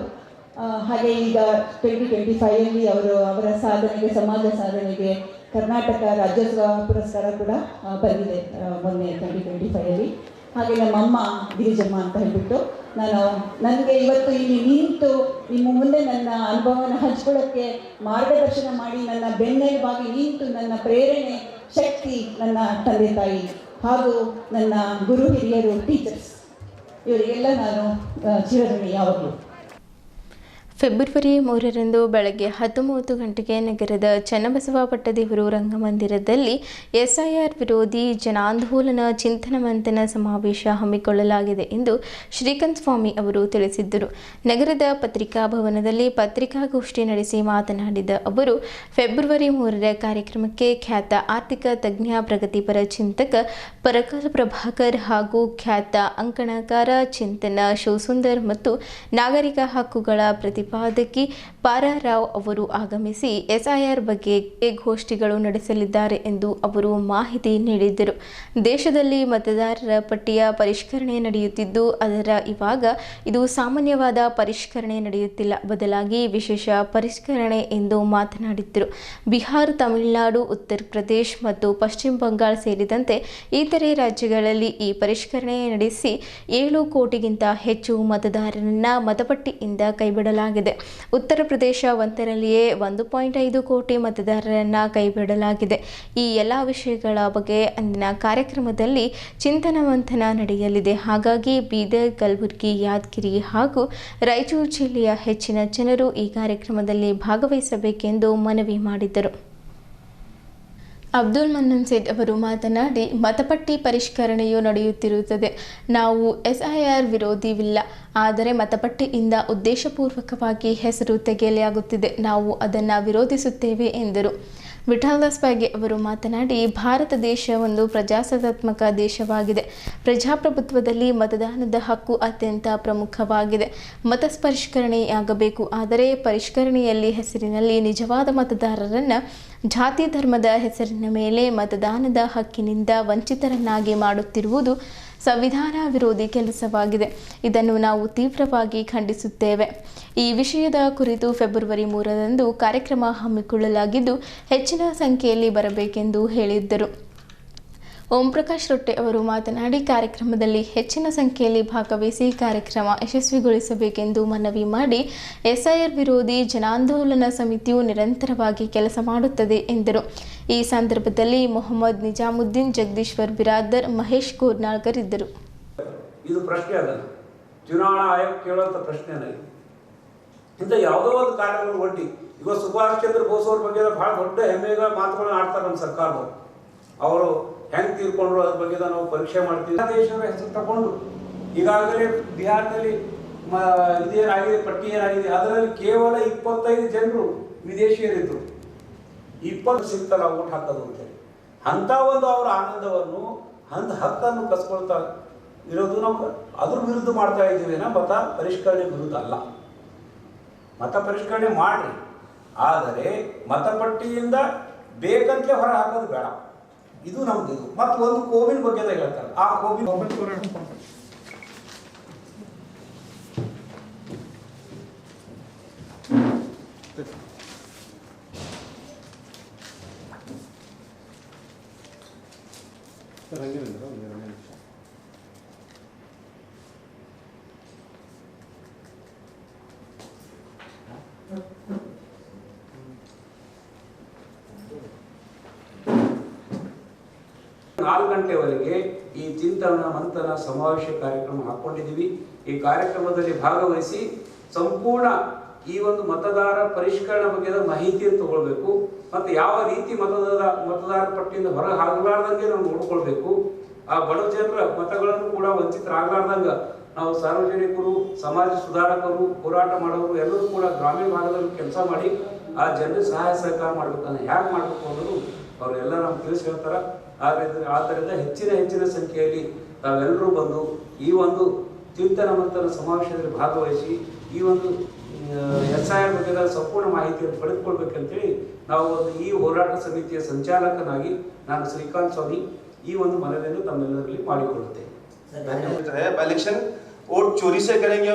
S9: ಹಾಗೆ ಈಗ 2025 ಅವರ ಸಾಧನೆಗೆ, ಸಮಾಜ ಸಾಧನೆಗೆ ಕರ್ನಾಟಕ ರಾಜ್ಯೋತ್ಸವ ಪುರಸ್ಕಾರ ಕೂಡ ಬಂದಿದೆ ಮೊನ್ನೆ 2025. ಹಾಗೆ ನಮ್ಮಮ್ಮ ಗಿರಿಜಮ್ಮ ಅಂತ ಹೇಳ್ಬಿಟ್ಟು ನನಗೆ ಇವತ್ತು ಇಲ್ಲಿ ನಿಂತು ನಿಮ್ಮ ಮುಂದೆ ನನ್ನ ಅನುಭವವನ್ನು ಹಂಚ್ಕೊಳ್ಳೋಕ್ಕೆ ಮಾರ್ಗದರ್ಶನ ಮಾಡಿ ನನ್ನ ಬೆನ್ನೆಲುಬಾಗಿ ನಿಂತು ನನ್ನ ಪ್ರೇರಣೆ ಶಕ್ತಿ ನನ್ನ ತಂದೆ ತಾಯಿ ಹಾಗೂ ನನ್ನ ಗುರು ಹಿರಿಯರು, ಟೀಚರ್ಸ್, ಇವರಿಗೆಲ್ಲ ನಾನು ಚಿರಋಣಿ ಯಾವಾಗಲೂ.
S1: ಫೆಬ್ರವರಿ 3ರಂದು ಬೆಳಗ್ಗೆ 10:30 ಗಂಟೆಗೆ ನಗರದ ಚನ್ನಬಸವ ಪಟ್ಟದೇವರು ರಂಗಮಂದಿರದಲ್ಲಿ SIR ವಿರೋಧಿ ಜನಾಂದೋಲನ ಚಿಂತನ ಮಂಥನ ಸಮಾವೇಶ ಹಮ್ಮಿಕೊಳ್ಳಲಾಗಿದೆ ಎಂದು ಶ್ರೀಕಾಂತ್ ಸ್ವಾಮಿ ಅವರು ತಿಳಿಸಿದ್ದರು. ನಗರದ ಪತ್ರಿಕಾ ಭವನದಲ್ಲಿ ಪತ್ರಿಕಾಗೋಷ್ಠಿ ನಡೆಸಿ ಮಾತನಾಡಿದ ಅವರು, ಫೆಬ್ರವರಿ 3ರ ಕಾರ್ಯಕ್ರಮಕ್ಕೆ ಖ್ಯಾತ ಆರ್ಥಿಕ ತಜ್ಞ, ಪ್ರಗತಿಪರ ಚಿಂತಕ ಪರಕಾಲ್ ಪ್ರಭಾಕರ್ ಹಾಗೂ ಖ್ಯಾತ ಅಂಕಣಕಾರ ಚಿಂತನ ಶಿವಸುಂದರ್ ಮತ್ತು ನಾಗರಿಕ ಹಕ್ಕುಗಳ ಪ್ರತಿಪಾದಕಿ ಪಾರಾರಾವ್ ಅವರು ಆಗಮಿಸಿ SIR ಬಗ್ಗೆ ಗೋಷ್ಠಿಗಳು ನಡೆಸಲಿದ್ದಾರೆ ಎಂದು ಅವರು ಮಾಹಿತಿ ನೀಡಿದರು. ದೇಶದಲ್ಲಿ ಮತದಾರರ ಪಟ್ಟಿಯ ಪರಿಷ್ಕರಣೆ ನಡೆಯುತ್ತಿದ್ದು, ಇವಾಗ ಇದು ಸಾಮಾನ್ಯವಾದ ಪರಿಷ್ಕರಣೆ ನಡೆಯುತ್ತಿಲ್ಲ, ಬದಲಾಗಿ ವಿಶೇಷ ಪರಿಷ್ಕರಣೆ ಎಂದು ಮಾತನಾಡಿದರು. ಬಿಹಾರ, ತಮಿಳುನಾಡು, ಉತ್ತರ ಪ್ರದೇಶ ಮತ್ತು ಪಶ್ಚಿಮ ಬಂಗಾಳ ಸೇರಿದಂತೆ ಇತರೆ ರಾಜ್ಯಗಳಲ್ಲಿ ಈ ಪರಿಷ್ಕರಣೆ ನಡೆಸಿ 7 ಕೋಟಿಗಿಂತ ಹೆಚ್ಚು ಮತದಾರರನ್ನ ಮತಪಟ್ಟಿಯಿಂದ ಕೈಬಿಡಲಾಗಿದೆ. ಉತ್ತರ ಪ್ರದೇಶ ಒಂದರಲ್ಲಿಯೇ 1.5 ಕೋಟಿ ಮತದಾರರನ್ನ ಕೈಬಿಡಲಾಗಿದೆ. ಈ ಎಲ್ಲ ವಿಷಯಗಳ ಬಗ್ಗೆ ಅಂದಿನ ಕಾರ್ಯಕ್ರಮದಲ್ಲಿ ಚಿಂತನ ಮಂಥನ ನಡೆಯಲಿದೆ. ಹಾಗಾಗಿ ಬೀದರ್, ಕಲಬುರಗಿ, ಯಾದಗಿರಿ ಹಾಗೂ ರಾಯಚೂರು ಜಿಲ್ಲೆಯ ಹೆಚ್ಚಿನ ಜನರು ಈ ಕಾರ್ಯಕ್ರಮದಲ್ಲಿ ಭಾಗವಹಿಸಬೇಕೆಂದು ಮನವಿ ಮಾಡಿದರು. ಅಬ್ದುಲ್ ಮನ್ನನ್ ಸೇಠ್ ಅವರು ಮಾತನಾಡಿ, ಮತಪಟ್ಟಿ ಪರಿಷ್ಕರಣೆಯು ನಡೆಯುತ್ತಿರುತ್ತದೆ. ನಾವು SIR ವಿರೋಧಿವಿಲ್ಲ, ಆದರೆ ಮತಪಟ್ಟಿಯಿಂದ ಉದ್ದೇಶಪೂರ್ವಕವಾಗಿ ಹೆಸರು ತೆಗೆಯಲಾಗುತ್ತಿದೆ. ನಾವು ಅದನ್ನು ವಿರೋಧಿಸುತ್ತೇವೆ ಎಂದರು. ವಿಠಲ್ದಾಸ್ ಬಾಗೆ ಅವರು ಮಾತನಾಡಿ, ಭಾರತ ದೇಶ ಒಂದು ಪ್ರಜಾಸತ್ತಾತ್ಮಕ ದೇಶವಾಗಿದೆ. ಪ್ರಜಾಪ್ರಭುತ್ವದಲ್ಲಿ ಮತದಾನದ ಹಕ್ಕು ಅತ್ಯಂತ ಪ್ರಮುಖವಾಗಿದೆ. ಮತ ಪರಿಷ್ಕರಣೆಯಾಗಬೇಕು, ಆದರೆ ಪರಿಷ್ಕರಣೆಯಲ್ಲಿ ಹೆಸರಿನಲ್ಲಿ ನಿಜವಾದ ಮತದಾರರನ್ನು ಜಾತಿ ಧರ್ಮದ ಹೆಸರಿನ ಮೇಲೆ ಮತದಾನದ ಹಕ್ಕಿನಿಂದ ವಂಚಿತರನ್ನಾಗಿ ಮಾಡುತ್ತಿರುವುದು ಸಂವಿಧಾನ ವಿರೋಧಿ ಕೆಲಸವಾಗಿದೆ. ಇದನ್ನು ನಾವು ತೀವ್ರವಾಗಿ ಖಂಡಿಸುತ್ತೇವೆ. ಈ ವಿಷಯದ ಕುರಿತು ಫೆಬ್ರವರಿ 3ರಂದು ಕಾರ್ಯಕ್ರಮ ಹಮ್ಮಿಕೊಳ್ಳಲಾಗಿದ್ದು, ಹೆಚ್ಚಿನ ಸಂಖ್ಯೆಯಲ್ಲಿ ಬರಬೇಕೆಂದು ಹೇಳಿದ್ದರು. ಓಂ ಪ್ರಕಾಶ್ ರೊಟ್ಟೆ ಅವರು ಮಾತನಾಡಿ, ಕಾರ್ಯಕ್ರಮದಲ್ಲಿ ಹೆಚ್ಚಿನ ಸಂಖ್ಯೆಯಲ್ಲಿ ಭಾಗವಹಿಸಿ ಕಾರ್ಯಕ್ರಮ ಯಶಸ್ವಿಗೊಳಿಸಬೇಕೆಂದು ಮನವಿ ಮಾಡಿ, SIR ವಿರೋಧಿ ಜನಾಂದೋಲನ ಸಮಿತಿಯು ನಿರಂತರವಾಗಿ ಕೆಲಸ ಮಾಡುತ್ತದೆ ಎಂದರು. ಈ ಸಂದರ್ಭದಲ್ಲಿ ಮೊಹಮ್ಮದ್ ನಿಜಾಮುದ್ದೀನ್, ಜಗದೀಶ್ವರ್ ಬಿರಾದರ್, ಮಹೇಶ್ ಗೋರ್ನಾಳ್ಕರ್ ಇದ್ದರು.
S10: ಇದು ಪ್ರಶ್ನೆ ಅಲ್ಲ, ಚುನಾವಣಾ ಆಯೋಗ ಕೇಳುವಂಥ ಪ್ರಶ್ನೆ ಅಲ್ಲ. ಇಂಥ ಯಾವುದೋ ಒಂದು ಕಾರ್ಯಗಳು ಒಡ್ಡಿ ಈಗ ಸುಭಾಷ್ ಚಂದ್ರ ಬೋಸ್ ಅವ್ರ ಬಗ್ಗೆ ಬಹಳ ದೊಡ್ಡ ಹೆಮ್ಮೆಯ ಮಾತುಗಳನ್ನ ಆಡ್ತಾರೆ ನಮ್ಮ ಸರ್ಕಾರದವರು. ಅವರು ಹೆಂಗೆ ತೀರ್ಕೊಂಡ್ರು ಅದ್ರ ಬಗ್ಗೆ ನಾವು ಪರೀಕ್ಷೆ ಮಾಡ್ತೀವಿ. ದೇಶದ ಹೆಸರು ತಗೊಂಡು ಈಗಾಗಲೇ ಬಿಹಾರದಲ್ಲಿ ಇದೇನಾಗಿದೆ, ಪಟ್ಟಿ ಏನಾಗಿದೆ, ಅದರಲ್ಲಿ ಕೇವಲ 25 ಜನರು ವಿದೇಶಿಯರಿದ್ದರು. 20 ಸಿಗ್ತಲ್ಲ ಓಟ್ ಹಾಕೋದು ಅಂತೇಳಿ ಅಂಥ ಒಂದು ಅವರ ಆನಂದವನ್ನು ಹಕ್ಕನ್ನು ಕಸ್ಕೊಳ್ತಾ ಇರೋದು ನಾವು ಅದ್ರ ವಿರುದ್ಧ ಮಾಡ್ತಾ ಇದ್ದೀವಿ. ಮತ ಪರಿಷ್ಕರಣೆ ವಿರುದ್ಧ ಅಲ್ಲ. ಮತ ಪರಿಷ್ಕರಣೆ ಮಾಡ್ರಿ, ಆದರೆ ಮತಪಟ್ಟಿಯಿಂದ ಬೇಕಂತಲೇ ಹೊರ ಹಾಕೋದು ಬೇಡ. ಇದು ನಮ್ದು. ಇದು ಮತ್ತು ಒಂದು ಕೋವಿಡ್ ಬಗ್ಗೆ ಹೇಳ್ತಾರೆ. ಆ ಕೋವಿಡ್ 4 ಗಂಟೆವರೆಗೆ ಈ ಚಿಂತನ ಮಂಥನ ಸಮಾವೇಶ ಕಾರ್ಯಕ್ರಮ ಹಾಕೊಂಡಿದ್ದೀವಿ. ಈ ಕಾರ್ಯಕ್ರಮದಲ್ಲಿ ಭಾಗವಹಿಸಿ ಸಂಪೂರ್ಣ ಈ ಒಂದು ಮತದಾರ ಪರಿಷ್ಕರಣೆ ಬಗ್ಗೆ ಮಾಹಿತಿಯನ್ನು ತಗೊಳ್ಬೇಕು ಮತ್ತು ಯಾವ ರೀತಿ ಮತದಾರ ಪಟ್ಟಿಯಿಂದ ಹೊರ ಹಾಗಲಾರ್ದಂಗೆ ನಾವು ನೋಡ್ಕೊಳ್ಬೇಕು. ಆ ಬಡ ಜನರ ಮತಗಳನ್ನು ಕೂಡ ವಂಚಿತರಾಗಲಾರ್ದಂಗ ನಾವು ಸಾರ್ವಜನಿಕರು, ಸಮಾಜ ಸುಧಾರಕರು, ಹೋರಾಟ ಮಾಡೋರು ಎಲ್ಲರೂ ಕೂಡ ಗ್ರಾಮೀಣ ಭಾಗದಲ್ಲಿ ಕೆಲಸ ಮಾಡಿ ಆ ಜನರಿಗೆ ಸಹಾಯ ಸಹಕಾರ ಮಾಡ್ಬೇಕಂದ್ರೆ ಹೇಗೆ ಮಾಡಬೇಕು ಅನ್ನೋದು ಅವರೆಲ್ಲ ನಮ್ಗೆ ತಿಳಿಸಿ ಹೇಳ್ತಾರೆ. ಆದ್ದರಿಂದ ಹೆಚ್ಚಿನ ಸಂಖ್ಯೆಯಲ್ಲಿ ತಾವೆಲ್ಲರೂ ಬಂದು ಈ ಒಂದು ಚಿಂತನ ಮಂಥನ ಸಮಾವೇಶದಲ್ಲಿ ಭಾಗವಹಿಸಿ ಈ ಒಂದು SIR ಬಗ್ಗೆ ಸಂಪೂರ್ಣ ಮಾಹಿತಿಯನ್ನು ಪಡೆದುಕೊಳ್ಬೇಕಂತೇಳಿ ನಾವು ಈ ಹೋರಾಟ ಸಮಿತಿಯ ಸಂಚಾಲಕನಾಗಿ ನಾನು ಶ್ರೀಕಾಂತ್ ಸ್ವಾಮಿ ಈ ಒಂದು ಮನವಿಯನ್ನು ತಮ್ಮೆಲ್ಲರಲ್ಲಿ ಮಾಡಿಕೊಳ್ಳುತ್ತೇನೆ.
S11: इलेक्शन वोट चोरी से करेंगे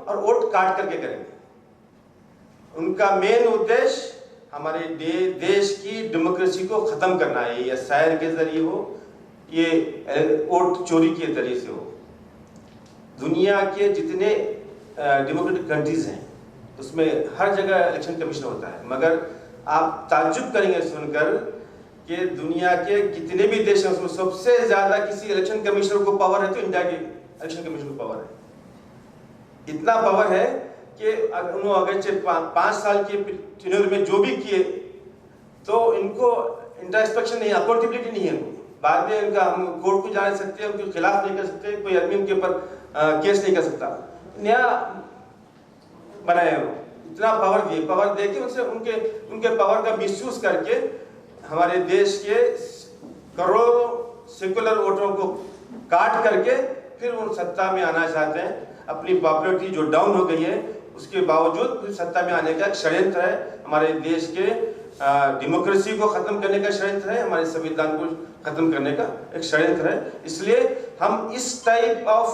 S11: और वोट काट करके करेंगे. उनका मेन उद्देश्य हमारे देश की डेमोक्रेसी को खत्म करना है. ये SIR के जरिए हो, ये वोट चोरी के जरिए से हो. दुनिया के जितने डेमोक्रेटिक कंट्रीज हैं उसमें हर जगह इलेक्शन कमीशन होता है, मगर आप ताज्जुब करेंगे सुनकर कि दुनिया के कितने भी देश हैं उसमें सबसे ज्यादा किसी इलेक्शन कमिश्नर को पावर है तो इंडिया के इलेक्शन कमीशन को पावर है. इतना पावर है कि उन्होंने अगर 5 साल के टेन्योर में जो भी किए तो इनको इंट्रोस्पेक्शन नहीं, अकाउंटेबिलिटी नहीं है. बाद में इनका हम कोर्ट को जा नहीं सकते, उनके खिलाफ नहीं कर सकते, कोई आदमी उनके ऊपर केस नहीं कर सकता. नया बनाए इतना पावर दे के उनके पावर का मिसयूज करके हमारे देश के करोड़ों सेकुलर वोटरों को काट करके फिर वो सत्ता में आना चाहते हैं. अपनी पॉपुलैरिटी जो डाउन हो गई है उसके बावजूद फिर सत्ता में आने का एक षड्यंत्र है. हमारे देश के डेमोक्रेसी को खत्म करने का षड्यंत्र है, हमारे संविधान को खत्म करने का एक षड्यंत्र है. इसलिए हम इस टाइप ऑफ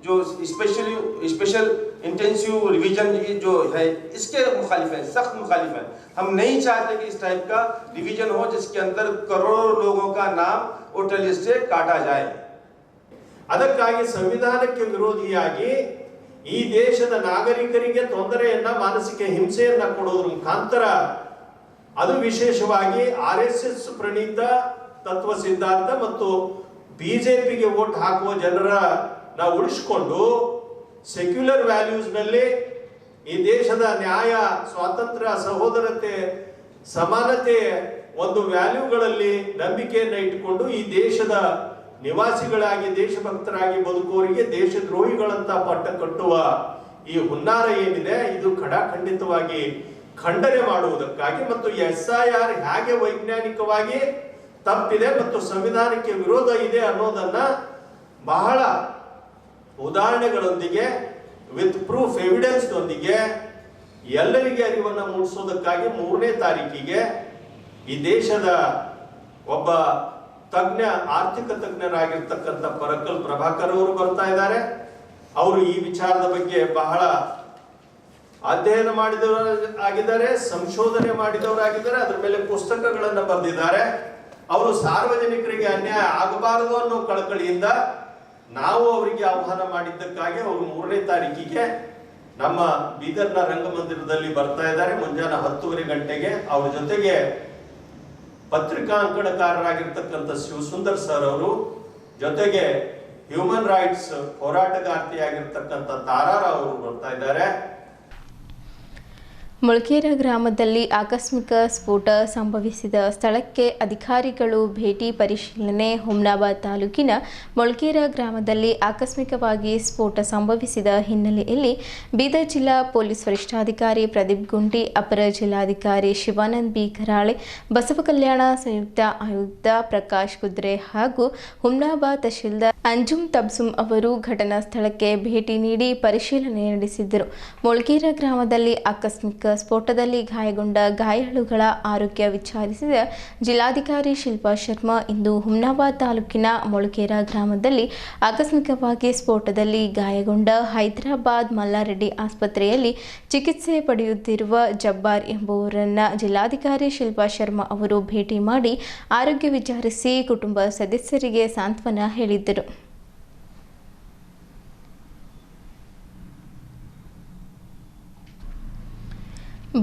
S11: जो स्पेशल इंटेंसिव रिवीजन जो है इसके मुखालिफ है, सख्त मुखालिफ है. हम नहीं चाहते कि इस टाइप का रिवीजन हो जिसके अंदर करोड़ों लोगों का नाम वोटर लिस्ट से काटा जाए.
S12: ಅದಕ್ಕಾಗಿ ಸಂವಿಧಾನಕ್ಕೆ ವಿರೋಧಿಯಾಗಿ ಈ ದೇಶದ ನಾಗರಿಕರಿಗೆ ತೊಂದರೆಯನ್ನ, ಮಾನಸಿಕ ಹಿಂಸೆಯನ್ನ ಕೊಡೋದ್ರ ಮುಖಾಂತರ ಅದು ವಿಶೇಷವಾಗಿ RSS ಪ್ರಣೀತ ತತ್ವ ಸಿದ್ಧಾಂತ ಮತ್ತು ಬಿಜೆಪಿಗೆ ವೋಟ್ ಹಾಕುವ ಜನರ ನಾವು ಉಳಿಸಿಕೊಂಡು ಸೆಕ್ಯುಲರ್ ವ್ಯಾಲ್ಯೂಸ್ ನಲ್ಲಿ ಈ ದೇಶದ ನ್ಯಾಯ, ಸ್ವಾತಂತ್ರ್ಯ, ಸಹೋದರತೆ, ಸಮಾನತೆ ಒಂದು ವ್ಯಾಲ್ಯೂಗಳಲ್ಲಿ ನಂಬಿಕೆಯನ್ನು ಇಟ್ಟುಕೊಂಡು ಈ ದೇಶದ ನಿವಾಸಿಗಳಾಗಿ ದೇಶಭಕ್ತರಾಗಿ ಬದುಕುವವರಿಗೆ ದೇಶದ್ರೋಹಿಗಳಂತ ಪಟ್ಟ ಕಟ್ಟುವ ಈ ಹುನ್ನಾರ ಏನಿದೆ ಇದು ಖಡಾಖಂಡಿತವಾಗಿ ಖಂಡನೆ ಮಾಡುವುದಕ್ಕಾಗಿ ಮತ್ತು SIR ಹೇಗೆ ವೈಜ್ಞಾನಿಕವಾಗಿ ತಪ್ಪಿದೆ ಮತ್ತು ಸಂವಿಧಾನಕ್ಕೆ ವಿರೋಧ ಇದೆ ಅನ್ನೋದನ್ನ ಬಹಳ ಉದಾಹರಣೆಗಳೊಂದಿಗೆ ವಿತ್ ಪ್ರೂಫ್ ಎವಿಡೆನ್ಸ್ ನೊಂದಿಗೆ ಎಲ್ಲರಿಗೆ ಅರಿವನ್ನು ಮೂಡಿಸೋದಕ್ಕಾಗಿ 3ನೇ ತಾರೀಕಿಗೆ ಈ ದೇಶದ ಒಬ್ಬ ತಜ್ಞ, ಆರ್ಥಿಕ ತಜ್ಞರಾಗಿರ್ತಕ್ಕಂಥ ಪರಕಲ್ ಪ್ರಭಾಕರ್ ಅವರು ಬರ್ತಾ ಇದ್ದಾರೆ. ಅವರು ಈ ವಿಚಾರದ ಬಗ್ಗೆ ಬಹಳ ಅಧ್ಯಯನ ಮಾಡಿದವರಾಗಿದ್ದಾರೆ, ಸಂಶೋಧನೆ ಮಾಡಿದವರಾಗಿದ್ದಾರೆ, ಅದರ ಮೇಲೆ ಪುಸ್ತಕಗಳನ್ನು ಬರೆದಿದ್ದಾರೆ. ಅವರು ಸಾರ್ವಜನಿಕರಿಗೆ ಅನ್ಯಾಯ ಆಗಬಾರದು ಅನ್ನೋ ಕಳಕಳಿಯಿಂದ ನಾವು ಅವರಿಗೆ ಆಹ್ವಾನ ಮಾಡಿದ್ದಕ್ಕಾಗಿ ಅವರು 3ನೇ ತಾರೀಕಿಗೆ ನಮ್ಮ ಬೀದರ್ನ ರಂಗಮಂದಿರದಲ್ಲಿ ಬರ್ತಾ ಇದ್ದಾರೆ. ಮುಂಜಾನೆ 10:30 ಗಂಟೆಗೆ ಅವ್ರ ಜೊತೆಗೆ ಪತ್ರಿಕಾ ಅಂಕಣಕಾರರಾಗಿರ್ತಕ್ಕಂಥ ಶಿವಸುಂದರ್ ಸರ್ ಅವರು, ಜೊತೆಗೆ ಹ್ಯೂಮನ್ ರೈಟ್ಸ್ ಹೋರಾಟಗಾರ್ತಿಯಾಗಿರ್ತಕ್ಕಂಥ ತಾರಾರಾವ್ ಅವರು ಬರ್ತಾ ಇದ್ದಾರೆ.
S1: ಮೊಳಕೇರ ಗ್ರಾಮದಲ್ಲಿ ಆಕಸ್ಮಿಕ ಸ್ಫೋಟ ಸಂಭವಿಸಿದ ಸ್ಥಳಕ್ಕೆ ಅಧಿಕಾರಿಗಳು ಭೇಟಿ ಪರಿಶೀಲನೆ. ಹುಮ್ನಾಬಾದ್ ತಾಲೂಕಿನ ಮೊಳಕೇರ ಗ್ರಾಮದಲ್ಲಿ ಆಕಸ್ಮಿಕವಾಗಿ ಸ್ಫೋಟ ಸಂಭವಿಸಿದ ಹಿನ್ನೆಲೆಯಲ್ಲಿ ಬೀದರ್ ಜಿಲ್ಲಾ ಪೊಲೀಸ್ ವರಿಷ್ಠಾಧಿಕಾರಿ ಪ್ರದೀಪ್ ಗುಂಡಿ, ಅಪರ ಜಿಲ್ಲಾಧಿಕಾರಿ ಶಿವಾನಂದ್ ಬಿ ಕರಾಳೆ, ಬಸವ ಕಲ್ಯಾಣ ಸಂಯುಕ್ತ ಆಯುಕ್ತ ಪ್ರಕಾಶ್ ಕುದ್ರೆ ಹಾಗೂ ಹುಮ್ನಾಬಾದ್ ತಹಶೀಲ್ದಾರ್ ಅಂಜುಮ್ ತಬ್ಸುಮ್ ಅವರು ಘಟನಾ ಸ್ಥಳಕ್ಕೆ ಭೇಟಿ ನೀಡಿ ಪರಿಶೀಲನೆ ನಡೆಸಿದ್ದರು. ಮೊಳಕೇರ ಗ್ರಾಮದಲ್ಲಿ ಆಕಸ್ಮಿಕ ಸ್ಫೋಟದಲ್ಲಿ ಗಾಯಗೊಂಡ ಗಾಯಾಳುಗಳ ಆರೋಗ್ಯ ವಿಚಾರಿಸಿದ ಜಿಲ್ಲಾಧಿಕಾರಿ ಶಿಲ್ಪಾ ಶರ್ಮಾ ಇಂದು ಹುಮ್ನಾಬಾದ್ ತಾಲೂಕಿನ ಮೊಳಕೇರ ಗ್ರಾಮದಲ್ಲಿ ಆಕಸ್ಮಿಕವಾಗಿ ಸ್ಫೋಟದಲ್ಲಿ ಗಾಯಗೊಂಡ ಹೈದರಾಬಾದ್ ಮಲ್ಲಾರೆಡ್ಡಿ ಆಸ್ಪತ್ರೆಯಲ್ಲಿ ಚಿಕಿತ್ಸೆ ಪಡೆಯುತ್ತಿರುವ ಜಬ್ಬಾರ್ ಎಂಬುವರನ್ನು ಜಿಲ್ಲಾಧಿಕಾರಿ ಶಿಲ್ಪಾ ಶರ್ಮಾ ಅವರು ಭೇಟಿ ಮಾಡಿ ಆರೋಗ್ಯ ವಿಚಾರಿಸಿ ಕುಟುಂಬ ಸದಸ್ಯರಿಗೆ ಸಾಂತ್ವನ ಹೇಳಿದ್ದರು.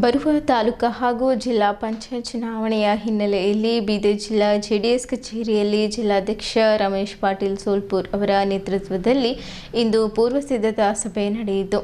S1: ಬರುವ ತಾಲೂಕಾ ಹಾಗೂ ಜಿಲ್ಲಾ ಪಂಚಾಯತ್ ಚುನಾವಣೆಯ ಹಿನ್ನೆಲೆಯಲ್ಲಿ ಬೀದರ್ ಜಿಲ್ಲಾ ಜೆಡಿಎಸ್ ಕಚೇರಿಯಲ್ಲಿ ಜಿಲ್ಲಾಧ್ಯಕ್ಷ ರಮೇಶ್ ಪಾಟೀಲ್ ಸೋಲ್ಪುರ್ ಅವರ ನೇತೃತ್ವದಲ್ಲಿ ಇಂದು ಪೂರ್ವ ಸಿದ್ಧತಾ ಸಭೆ ನಡೆಯಿತು.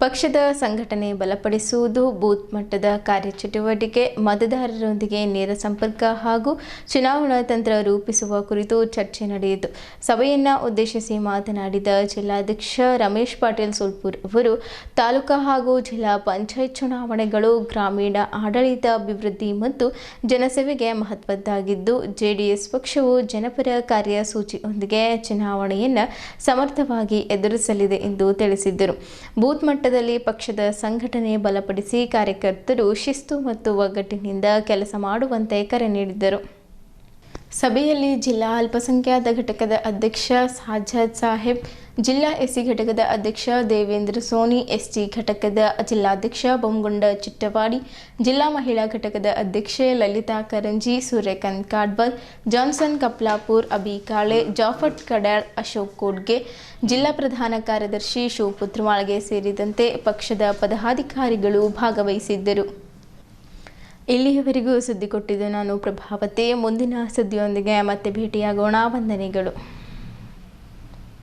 S1: ಪಕ್ಷದ ಸಂಘಟನೆ ಬಲಪಡಿಸುವುದು, ಬೂತ್ ಮಟ್ಟದ ಕಾರ್ಯಚಟುವಟಿಕೆ, ಮತದಾರರೊಂದಿಗೆ ನೇರ ಸಂಪರ್ಕ ಹಾಗೂ ಚುನಾವಣಾ ತಂತ್ರ ರೂಪಿಸುವ ಕುರಿತು ಚರ್ಚೆ ನಡೆಯಿತು. ಸಭೆಯನ್ನು ಉದ್ದೇಶಿಸಿ ಮಾತನಾಡಿದ ಜಿಲ್ಲಾಧ್ಯಕ್ಷ ರಮೇಶ್ ಪಾಟೀಲ್ ಸೋಲ್ಪುರ್ ಅವರು, ತಾಲೂಕಾ ಹಾಗೂ ಜಿಲ್ಲಾ ಪಂಚಾಯತ್ ಚುನಾವಣೆಗಳು ಗ್ರಾಮೀಣ ಆಡಳಿತ ಅಭಿವೃದ್ಧಿ ಮತ್ತು ಜನಸೇವೆಗೆ ಮಹತ್ವದ್ದಾಗಿದ್ದು, ಜೆಡಿಎಸ್ ಪಕ್ಷವು ಜನಪರ ಕಾರ್ಯಸೂಚಿಯೊಂದಿಗೆ ಚುನಾವಣೆಯನ್ನು ಸಮರ್ಥವಾಗಿ ಎದುರಿಸಲಿದೆ ಎಂದು ತಿಳಿಸಿದ್ದರು. ಬೂತ್ ಮಟ್ಟದಲ್ಲಿ ಪಕ್ಷದ ಸಂಘಟನೆ ಬಲಪಡಿಸಿ ಕಾರ್ಯಕರ್ತರು ಶಿಸ್ತು ಮತ್ತು ಒಗ್ಗಟ್ಟಿನಿಂದ ಕೆಲಸ ಮಾಡುವಂತೆ ಕರೆ ನೀಡಿದರು. ಸಭೆಯಲ್ಲಿ ಜಿಲ್ಲಾ ಅಲ್ಪಸಂಖ್ಯಾತ ಘಟಕದ ಅಧ್ಯಕ್ಷ ಸಾಜದ್ ಸಾಹೇಬ್, ಜಿಲ್ಲಾ ಎಸ್ಸಿ ಘಟಕದ ಅಧ್ಯಕ್ಷ ದೇವೇಂದ್ರ ಸೋನಿ, ಎಸ್ಟಿ ಘಟಕದ ಜಿಲ್ಲಾಧ್ಯಕ್ಷ ಬೊಮ್ಮಗೊಂಡ ಚಿಟ್ಟವಾಡಿ, ಜಿಲ್ಲಾ ಮಹಿಳಾ ಘಟಕದ ಅಧ್ಯಕ್ಷೆ ಲಲಿತಾ ಕರಂಜಿ, ಸೂರ್ಯಕಾಂತ್ ಕಾಡ್ಬಲ್, ಜಾನ್ಸನ್ ಕಪ್ಲಾಪುರ್, ಅಬಿ ಕಾಳೆ, ಜಾಫಟ್ ಕಡ್ಯಾಳ್, ಅಶೋಕ್ ಕೋಡ್ಗೆ, ಜಿಲ್ಲಾ ಪ್ರಧಾನ ಕಾರ್ಯದರ್ಶಿ ಶಿವಪುತ್ರ ಮಾಳ್ಗೆ ಸೇರಿದಂತೆ ಪಕ್ಷದ ಪದಾಧಿಕಾರಿಗಳು ಭಾಗವಹಿಸಿದ್ದರು. ಇಲ್ಲಿಯವರೆಗೂ ಸುದ್ದಿ ಕೊಟ್ಟಿದ್ದು ನಾನು ಪ್ರಭಾವತಿ. ಮುಂದಿನ ಸುದ್ದಿಯೊಂದಿಗೆ ಮತ್ತೆ ಭೇಟಿಯಾಗೋಣ. ವಂದನೆಗಳು.